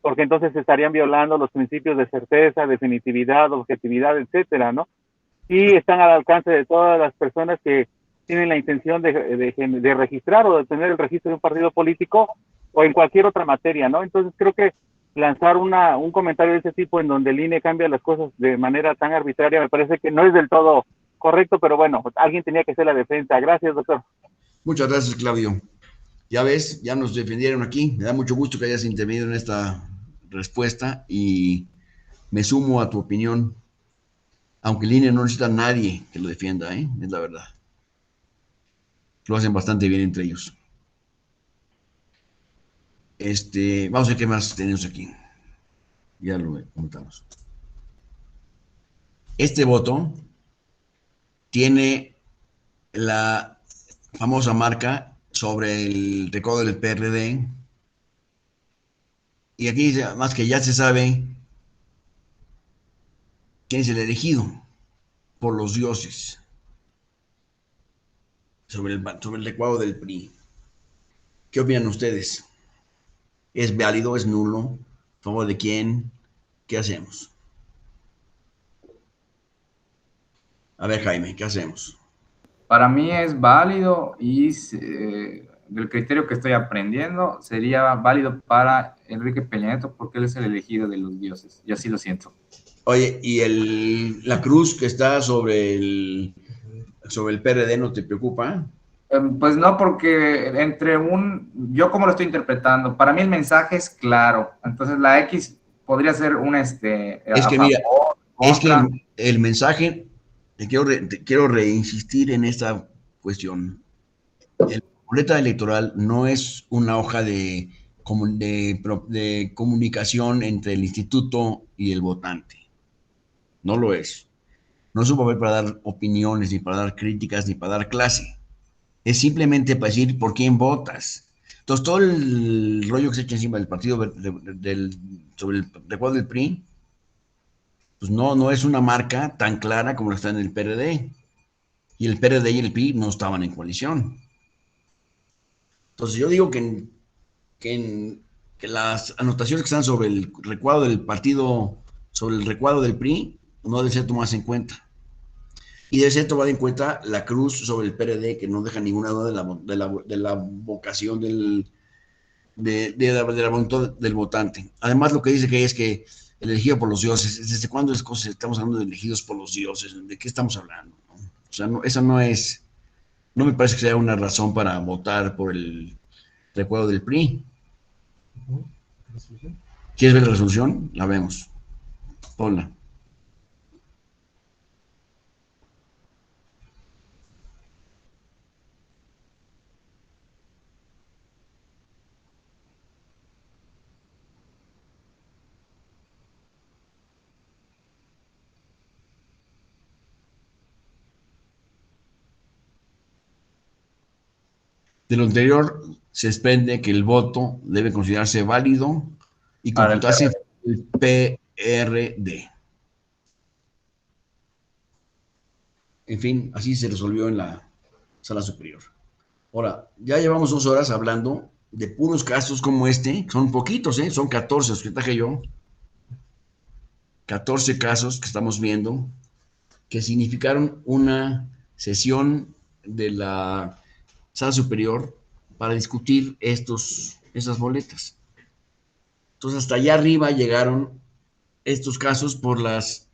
porque entonces se estarían violando los principios de certeza, definitividad, objetividad, etcétera, ¿no? Y están al alcance de todas las personas que tienen la intención de registrar o de tener el registro de un partido político o en cualquier otra materia, ¿no? Entonces creo que lanzar un comentario de ese tipo en donde el INE cambia las cosas de manera tan arbitraria me parece que no es del todo correcto, pero bueno, alguien tenía que hacer la defensa. Gracias, doctor. Muchas gracias, Claudio. Ya ves, ya nos defendieron aquí. Me da mucho gusto que hayas intervenido en esta respuesta y me sumo a tu opinión, aunque el INE no necesita a nadie que lo defienda, ¿eh? Es la verdad. Lo hacen bastante bien entre ellos. Vamos a ver qué más tenemos aquí. Ya lo comentamos. Este voto tiene la famosa marca sobre el recuadro del PRD. Y aquí dice, más que ya se sabe quién es el elegido por los dioses sobre el recuadro del PRI. ¿Qué opinan ustedes? ¿Es válido? ¿Es nulo? ¿A favor de quién? ¿Qué hacemos? A ver, Jaime, ¿qué hacemos? Para mí es válido y del criterio que estoy aprendiendo sería válido para Enrique Peña Nieto porque él es el elegido de los dioses. Yo así lo siento. Oye, ¿y la cruz que está sobre el PRD no te preocupa? Pues no, porque yo como lo estoy interpretando, para mí el mensaje es claro, entonces la X podría ser es que mira, es que el mensaje, quiero reinsistir en esta cuestión. La boleta electoral no es una hoja de comunicación entre el instituto y el votante. No lo es. No es un papel para dar opiniones, ni para dar críticas, ni para dar clase. Es simplemente para decir por quién votas. Entonces, todo el rollo que se echa encima del partido sobre el recuadro del PRI, pues no es una marca tan clara como lo está en el PRD. Y el PRD y el PRI no estaban en coalición. Entonces, yo digo que las anotaciones que están sobre el recuadro del partido sobre el recuadro del PRI no debe ser tomada en cuenta. Y debe ser tomada en cuenta la cruz sobre el PRD, que no deja ninguna duda de la vocación de la voluntad del votante. Además, lo que dice que es que elegido por los dioses, ¿desde cuándo estamos hablando de elegidos por los dioses? ¿De qué estamos hablando? ¿No? O sea, no, esa no es, no me parece que sea una razón para votar por el recuadro del PRI. ¿Quieres ver la resolución? La vemos. Ponla. De lo anterior se desprende que el voto debe considerarse válido y computarse el PRD. En fin, así se resolvió en la sala superior. Ahora, ya llevamos 2 horas hablando de puros casos como este, son poquitos, son 14 los que traje yo, 14 casos que estamos viendo que significaron una sesión de la sala superior para discutir esas boletas. Entonces, hasta allá arriba llegaron estos casos por las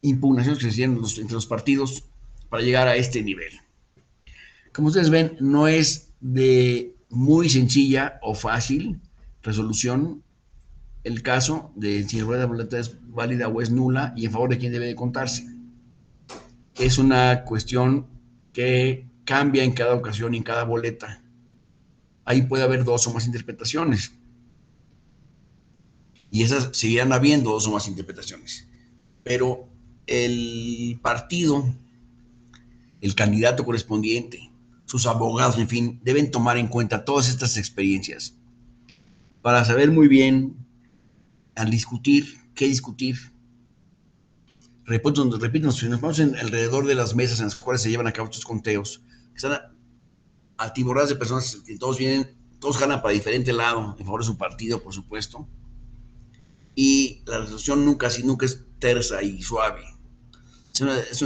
impugnaciones que se hicieron entre los partidos para llegar a este nivel. Como ustedes ven, no es de muy sencilla o fácil resolución el caso de si la boleta es válida o es nula y en favor de quién debe de contarse. Es una cuestión que cambia en cada ocasión y en cada boleta. Ahí puede haber 2 o más interpretaciones. Y esas seguirán habiendo 2 o más interpretaciones. Pero el partido, el candidato correspondiente, sus abogados, en fin, deben tomar en cuenta todas estas experiencias para saber muy bien, al discutir, qué discutir. Repito, si nos vamos alrededor de las mesas en las cuales se llevan a cabo estos conteos, que están atiborradas de personas que todos ganan para diferente lado, en favor de su partido, por supuesto, y la resolución nunca es tersa y suave. Es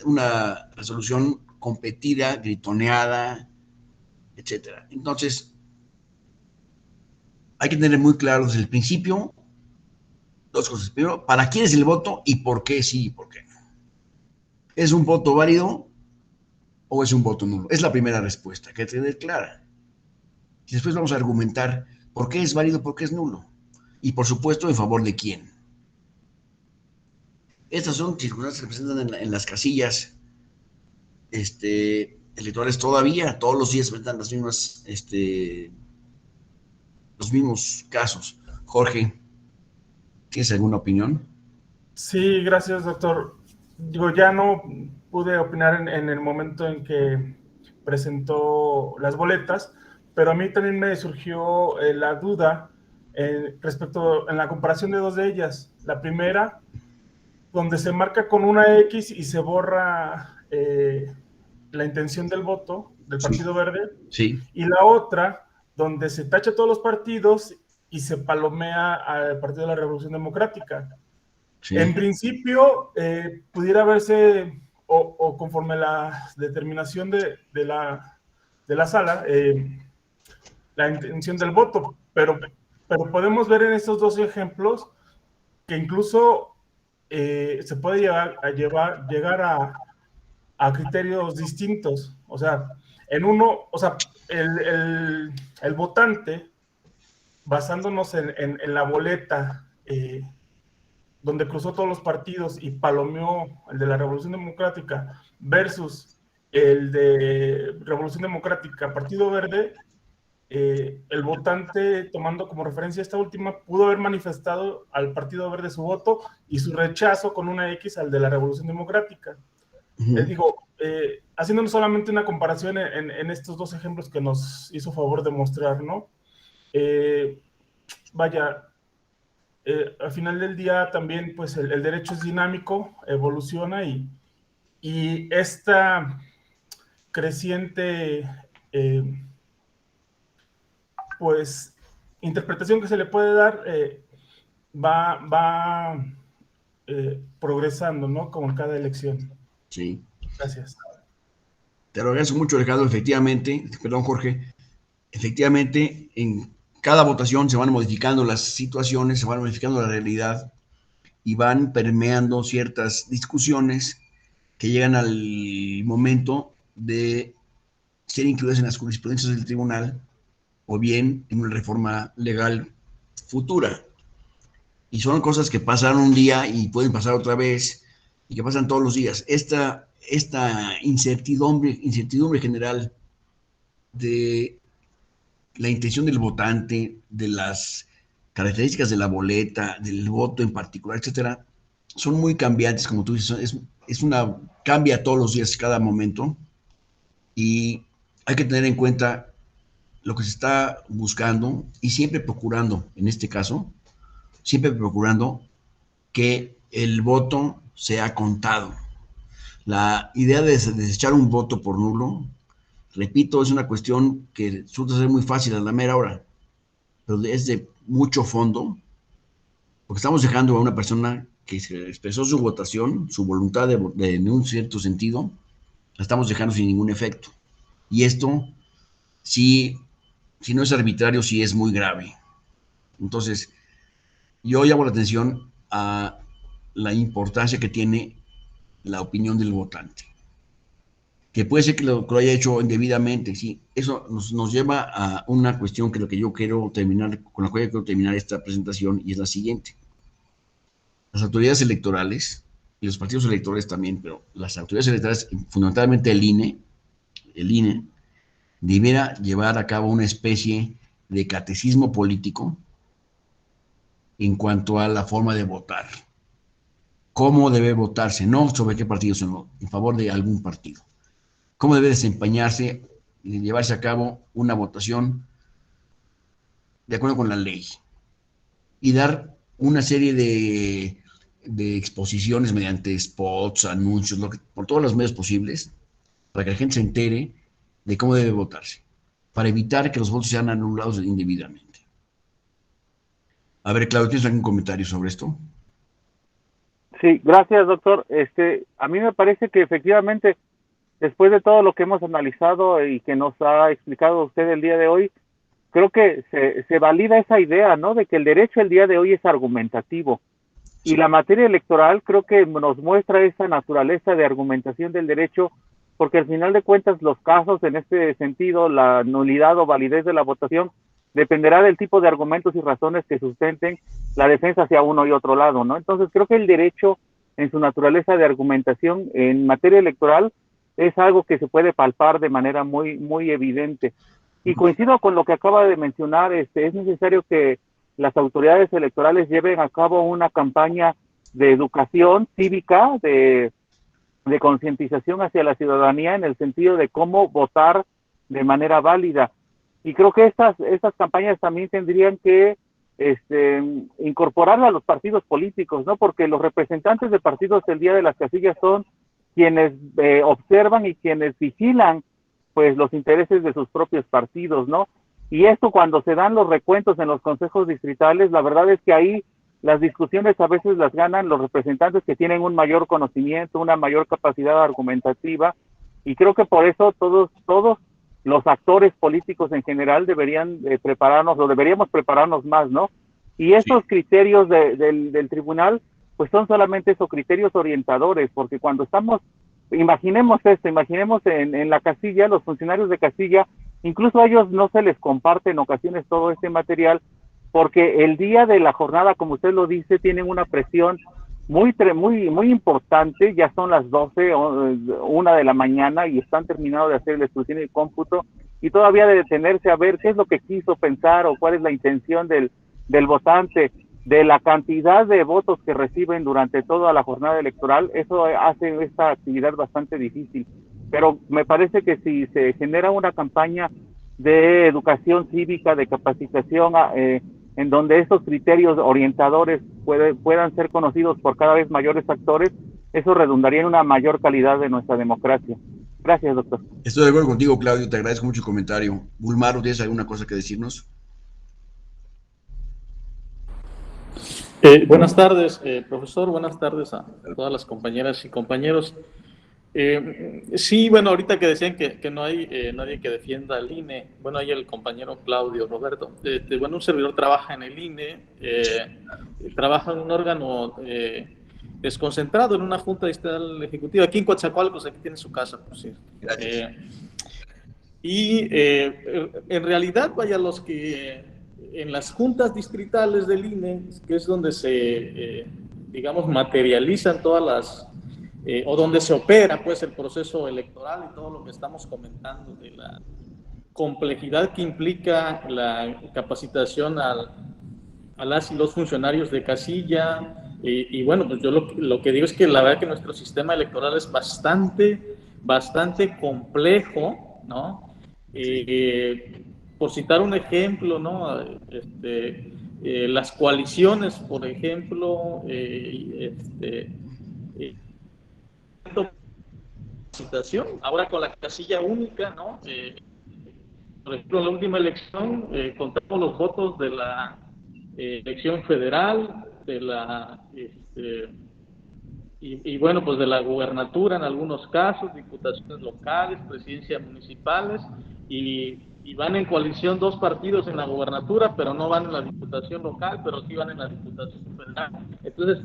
una resolución competida, gritoneada, etcétera. Entonces, hay que tener muy claro desde el principio 2 cosas. Primero, ¿para quién es el voto y por qué sí y por qué no? ¿Es un voto válido o es un voto nulo? Es la primera respuesta, que hay que tener clara. Y después vamos a argumentar por qué es válido, por qué es nulo. Y por supuesto, en favor de quién. Estas son circunstancias que se presentan en las casillas electorales todavía. Todos los días se presentan los mismos casos. Jorge, ¿tienes alguna opinión? Sí, gracias, doctor. Digo, ya no pude opinar en el momento en que presentó las boletas, pero a mí también me surgió la duda respecto en la comparación de 2 de ellas. La primera, donde se marca con una X y se borra la intención del voto del Partido Verde. Sí. Y la otra, donde se tacha todos los partidos y se palomea al Partido de la Revolución Democrática. Sí. En principio, pudiera verse, o conforme la determinación de la sala, la intención del voto, pero podemos ver en estos 2 ejemplos que incluso se puede llegar a criterios distintos. O sea, en uno, o sea, el votante, basándonos en la boleta, donde cruzó todos los partidos y palomeó el de la Revolución Democrática versus el de Revolución Democrática, Partido Verde, el votante, tomando como referencia esta última, pudo haber manifestado al Partido Verde su voto y su rechazo con una X al de la Revolución Democrática. Digo, haciéndonos solamente una comparación en estos 2 ejemplos que nos hizo favor de mostrar, ¿no? Al final del día también, pues, el derecho es dinámico, evoluciona y esta creciente, pues, interpretación que se le puede dar va progresando, ¿no? Como en cada elección. Sí. Gracias. Te lo agradezco mucho, Alejandro. Efectivamente, perdón, Jorge, efectivamente, en cada votación se van modificando las situaciones, se van modificando la realidad y van permeando ciertas discusiones que llegan al momento de ser incluidas en las jurisprudencias del tribunal o bien en una reforma legal futura. Y son cosas que pasaron un día y pueden pasar otra vez y que pasan todos los días. Esta incertidumbre general de la intención del votante, de las características de la boleta, del voto en particular, etcétera, son muy cambiantes, como tú dices, cambia todos los días, cada momento, y hay que tener en cuenta lo que se está buscando y siempre procurando, en este caso, siempre procurando que el voto sea contado. La idea de desechar un voto por nulo, repito, es una cuestión que resulta ser muy fácil a la mera hora, pero es de mucho fondo, porque estamos dejando a una persona que se expresó su votación, su voluntad en un cierto sentido, la estamos dejando sin ningún efecto. Y esto, si no es arbitrario, sí es muy grave. Entonces, yo llamo la atención a la importancia que tiene la opinión del votante. Que puede ser que lo haya hecho indebidamente, sí. Eso nos lleva a una cuestión que es lo que yo quiero terminar, con la cual yo quiero terminar esta presentación, y es la siguiente. Las autoridades electorales, y los partidos electorales también, pero las autoridades electorales, fundamentalmente el INE, debiera llevar a cabo una especie de catecismo político en cuanto a la forma de votar. ¿Cómo debe votarse? No sobre qué partido, sino en favor de algún partido. ¿Cómo debe desempeñarse y llevarse a cabo una votación de acuerdo con la ley? Y dar una serie de exposiciones mediante spots, anuncios, por todos los medios posibles, para que la gente se entere de cómo debe votarse, para evitar que los votos sean anulados indebidamente. A ver, Claudio, ¿tienes algún comentario sobre esto? Sí, gracias, doctor. A mí me parece que efectivamente, después de todo lo que hemos analizado y que nos ha explicado usted el día de hoy, creo que se valida esa idea, ¿no? De que el derecho el día de hoy es argumentativo. Y la materia electoral creo que nos muestra esa naturaleza de argumentación del derecho, porque al final de cuentas los casos en este sentido, la nulidad o validez de la votación, dependerá del tipo de argumentos y razones que sustenten la defensa hacia uno y otro lado, ¿no? Entonces creo que el derecho en su naturaleza de argumentación en materia electoral es algo que se puede palpar de manera muy, muy evidente. Y coincido con lo que acaba de mencionar, es necesario que las autoridades electorales lleven a cabo una campaña de educación cívica, de concientización hacia la ciudadanía en el sentido de cómo votar de manera válida. Y creo que estas campañas también tendrían que incorporar a los partidos políticos, ¿no? Porque los representantes de partidos el día de las casillas son quienes observan y quienes vigilan pues los intereses de sus propios partidos, ¿no? Y esto cuando se dan los recuentos en los consejos distritales, la verdad es que ahí las discusiones a veces las ganan los representantes que tienen un mayor conocimiento, una mayor capacidad argumentativa, y creo que por eso todos los actores políticos en general deberían prepararnos, o deberíamos prepararnos más, ¿no? Y estos criterios del tribunal, pues son solamente esos criterios orientadores, porque cuando estamos, imaginemos en la casilla, los funcionarios de casilla, incluso a ellos no se les comparte en ocasiones todo este material, porque el día de la jornada, como usted lo dice, tienen una presión muy importante, ya son las 12 o 1 de la mañana y están terminando de hacer el escrutinio y cómputo, y todavía de detenerse a ver qué es lo que quiso pensar o cuál es la intención del votante, de la cantidad de votos que reciben durante toda la jornada electoral. Eso hace esta actividad bastante difícil. Pero me parece que si se genera una campaña de educación cívica, de capacitación, en donde estos criterios orientadores puedan ser conocidos por cada vez mayores actores, eso redundaría en una mayor calidad de nuestra democracia. Gracias, doctor. Estoy de acuerdo contigo, Claudio, te agradezco mucho el comentario. Bulmaro, ¿tienes alguna cosa que decirnos? Buenas tardes, profesor. Buenas tardes a todas las compañeras y compañeros. Sí, bueno, ahorita que decían que no hay nadie que defienda al INE, bueno, ahí el compañero Claudio Roberto. Bueno, un servidor trabaja en el INE, trabaja en un órgano desconcentrado, en una junta distrital ejecutiva, aquí en Coatzacoalcos, aquí tiene su casa, por cierto. En realidad, vaya, los que en las juntas distritales del INE, que es donde se, digamos, materializan todas las, o donde se opera, pues, el proceso electoral y todo lo que estamos comentando de la complejidad que implica la capacitación a las y los funcionarios de casilla. Y bueno, pues yo lo que digo es que la verdad que nuestro sistema electoral es bastante complejo, ¿no? Por citar un ejemplo, ¿no? Las coaliciones, por ejemplo, ahora con la casilla única, ¿no? Por ejemplo, en la última elección contamos los votos de la elección federal, de la y bueno, pues de la gubernatura en algunos casos, diputaciones locales, presidencias municipales, y van en coalición dos partidos en la gubernatura, pero no van en la diputación local, pero sí van en la diputación federal. Entonces,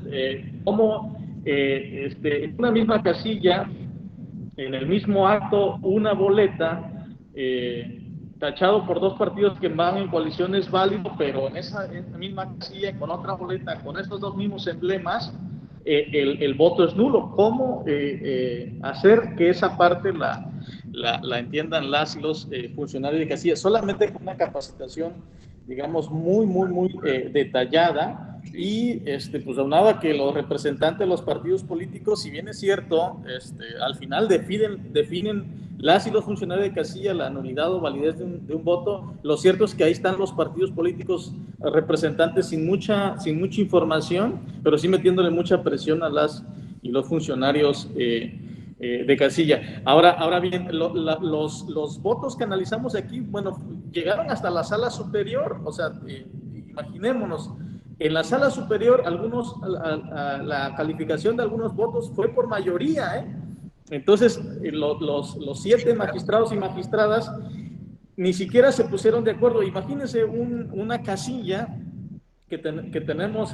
¿cómo en una misma casilla, en el mismo acto, una boleta, tachado por dos partidos que van en coalición es válido, pero en esa misma casilla, con otra boleta, con estos dos mismos emblemas, el voto es nulo? ¿Cómo hacer que esa parte la entiendan las y los funcionarios de casilla? Solamente con una capacitación, digamos, muy detallada, y pues aunado a que los representantes de los partidos políticos, si bien es cierto, al final definen las y los funcionarios de casilla la nulidad o validez de un voto, lo cierto es que ahí están los partidos políticos representantes sin mucha información, pero sí metiéndole mucha presión a las y los funcionarios de casilla. Ahora bien, los votos que analizamos aquí, bueno, llegaron hasta la sala superior, o sea, imaginémonos, en la sala superior la calificación de algunos votos fue por mayoría, Entonces, los 7 magistrados y magistradas ni siquiera se pusieron de acuerdo. Imagínense una casilla que tenemos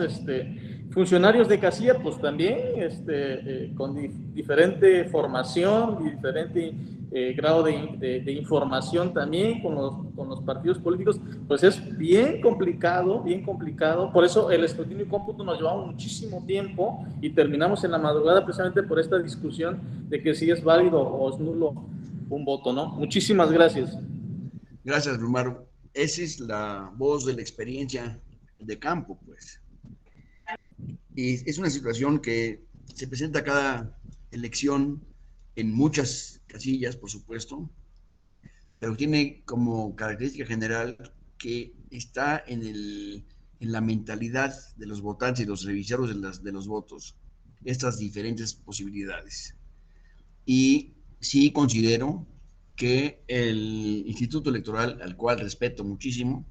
funcionarios de casilla, pues también con diferente formación y diferente grado de información también con los partidos políticos, pues es bien complicado. Por eso el escrutinio y cómputo nos llevaba muchísimo tiempo y terminamos en la madrugada precisamente por esta discusión de que si es válido o es nulo un voto, ¿no? Muchísimas gracias. Gracias, Romaro. Esa es la voz de la experiencia de campo, pues. Y es una situación que se presenta cada elección en muchas casillas, por supuesto, pero tiene como característica general que está en la mentalidad de los votantes y los revisadores de los votos estas diferentes posibilidades. Y sí considero que el Instituto Electoral, al cual respeto muchísimo,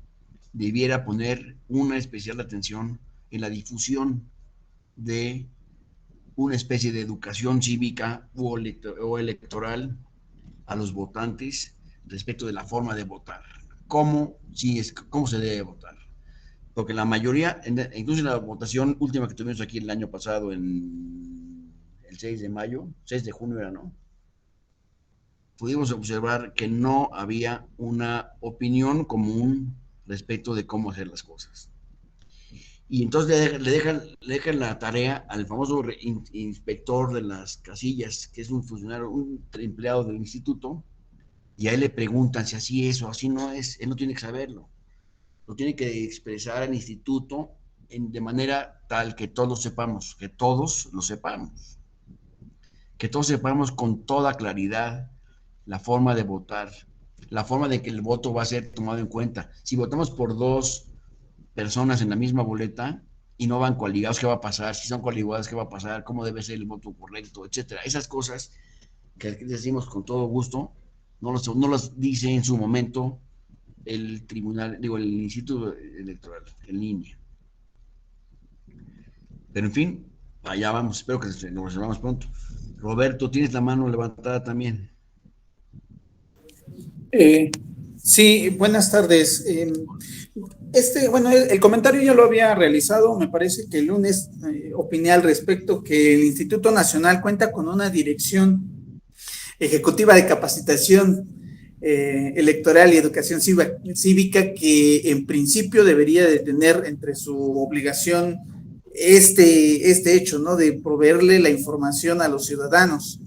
debiera poner una especial atención en la difusión de una especie de educación cívica o electoral a los votantes respecto de la forma de votar. ¿Cómo se debe votar? Porque la mayoría, incluso en la votación última que tuvimos aquí el año pasado, en el 6 de junio era, ¿no? Pudimos observar que no había una opinión común respecto de cómo hacer las cosas. Y entonces le dejan la tarea al famoso inspector de las casillas, que es un funcionario, un empleado del instituto, y a él le preguntan si así es o así no es. Él no tiene que saberlo. Lo tiene que expresar al instituto de manera tal que todos sepamos, que todos lo sepamos. Que todos sepamos con toda claridad la forma de votar, la forma de que el voto va a ser tomado en cuenta. Si votamos por dos personas en la misma boleta y no van coaligados, ¿qué va a pasar? Si son coaligados, ¿qué va a pasar? ¿Cómo debe ser el voto correcto? Etcétera. Esas cosas que decimos con todo gusto, no las dice en su momento el tribunal, el Instituto Electoral, en línea. Pero en fin, allá vamos, espero que nos resolvamos pronto. Roberto, tienes la mano levantada también. Sí, buenas tardes. Bueno, el comentario ya lo había realizado, me parece que el lunes opiné al respecto que el Instituto Nacional cuenta con una dirección ejecutiva de capacitación electoral y educación cívica que en principio debería de tener entre su obligación este hecho, ¿no? De proveerle la información a los ciudadanos.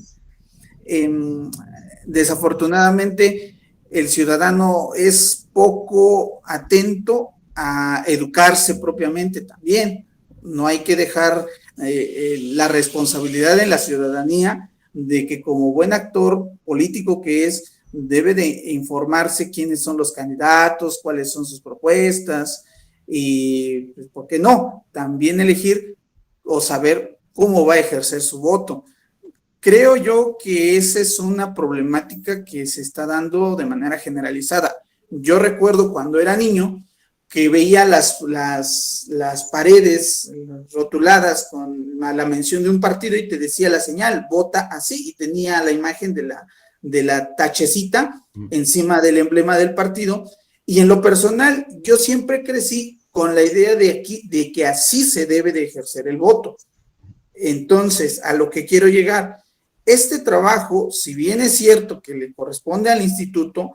Desafortunadamente, el ciudadano es poco atento a educarse propiamente también. No hay que dejar la responsabilidad en la ciudadanía de que como buen actor político que es, debe de informarse quiénes son los candidatos, cuáles son sus propuestas y, pues, ¿por qué no? También elegir o saber cómo va a ejercer su voto. Creo yo que esa es una problemática que se está dando de manera generalizada. Yo recuerdo cuando era niño que veía las paredes rotuladas con la mención de un partido y te decía la señal, vota así, y tenía la imagen de la tachecita encima del emblema del partido. Y en lo personal, yo siempre crecí con la idea de que así se debe de ejercer el voto. Entonces, a lo que quiero llegar, este trabajo, si bien es cierto que le corresponde al instituto,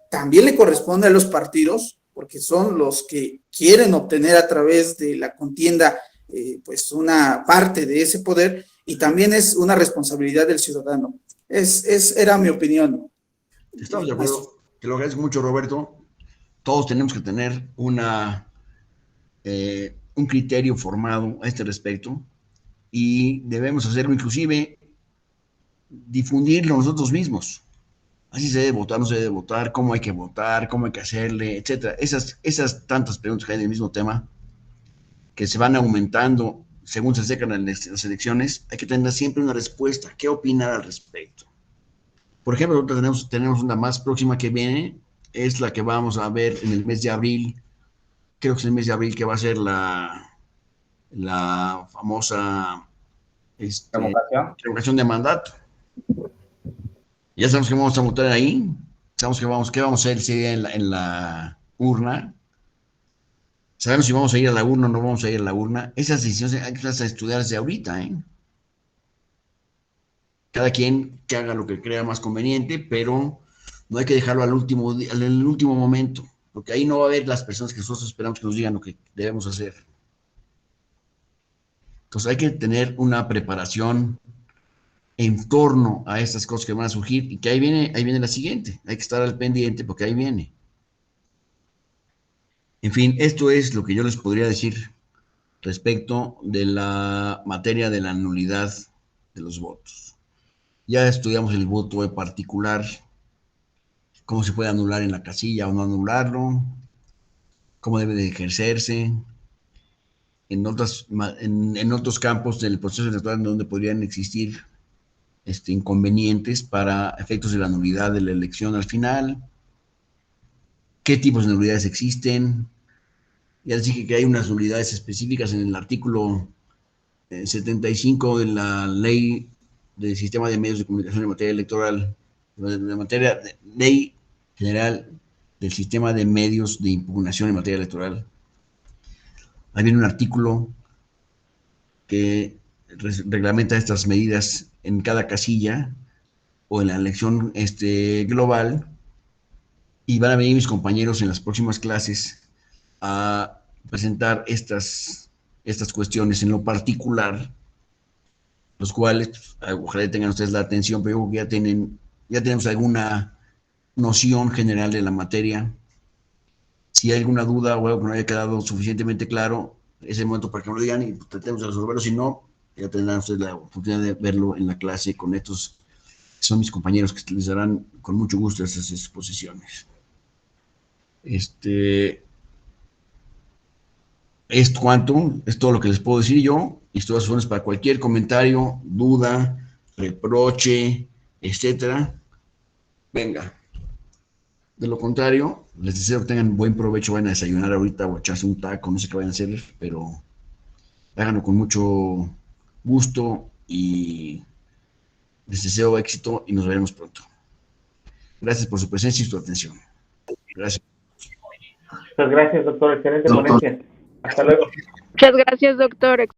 también le corresponde a los partidos, porque son los que quieren obtener a través de la contienda pues una parte de ese poder, y también es una responsabilidad del ciudadano. Era mi opinión. Estamos de acuerdo. Te lo agradezco mucho, Roberto. Todos tenemos que tener un criterio formado a este respecto y debemos hacerlo, inclusive difundirlo nosotros mismos. Así se debe votar, no se debe votar, cómo hay que votar, cómo hay que hacerle, etcétera. Esas tantas preguntas que hay en el mismo tema, que se van aumentando según se acercan las elecciones, hay que tener siempre una respuesta. ¿Qué opinar al respecto? Por ejemplo, nosotros tenemos una más próxima que viene, es la que vamos a ver en el mes de abril. Creo que es el mes de abril que va a ser la famosa revocación de mandato. Ya sabemos que vamos a votar ahí, sabemos qué vamos a hacer ese día en la urna, sabemos si vamos a ir a la urna o no vamos a ir a la urna. Esas decisiones hay que estudiar desde ahorita, ¿eh? Cada quien que haga lo que crea más conveniente, pero no hay que dejarlo al último momento, porque ahí no va a haber las personas que nosotros esperamos que nos digan lo que debemos hacer. Entonces hay que tener una preparación en torno a estas cosas que van a surgir, y que ahí viene la siguiente, hay que estar al pendiente porque ahí viene. En fin, esto es lo que yo les podría decir respecto de la materia de la nulidad de los votos. Ya estudiamos el voto en particular, cómo se puede anular en la casilla o no anularlo, cómo debe de ejercerse, en otros campos del proceso electoral donde podrían existir inconvenientes para efectos de la nulidad de la elección al final, qué tipos de nulidades existen. Ya les dije que hay unas nulidades específicas en el artículo 75 de la Ley del Sistema de Medios de Comunicación en materia electoral, de materia de Ley General del Sistema de Medios de Impugnación en materia electoral. Ahí viene un artículo que reglamenta estas medidas en cada casilla o en la elección global, y van a venir mis compañeros en las próximas clases a presentar estas cuestiones en lo particular, los cuales ojalá tengan ustedes la atención, pero yo creo que ya tenemos alguna noción general de la materia. Si hay alguna duda o algo que no haya quedado suficientemente claro, es el momento para que me lo digan y tratemos de resolverlo. Si no, ya tendrán ustedes la oportunidad de verlo en la clase con estos, que son mis compañeros, que les darán con mucho gusto estas exposiciones. Es todo lo que les puedo decir yo, y estoy a sus órdenes para cualquier comentario, duda, reproche, etcétera. Venga. De lo contrario, les deseo que tengan buen provecho, vayan a desayunar ahorita o echarse un taco, no sé qué vayan a hacer, pero Háganlo con mucho gusto y les deseo éxito y nos veremos pronto. Gracias por su presencia y su atención. Gracias. Muchas gracias, doctor. Excelente ponencia. Hasta luego. Muchas gracias, doctor.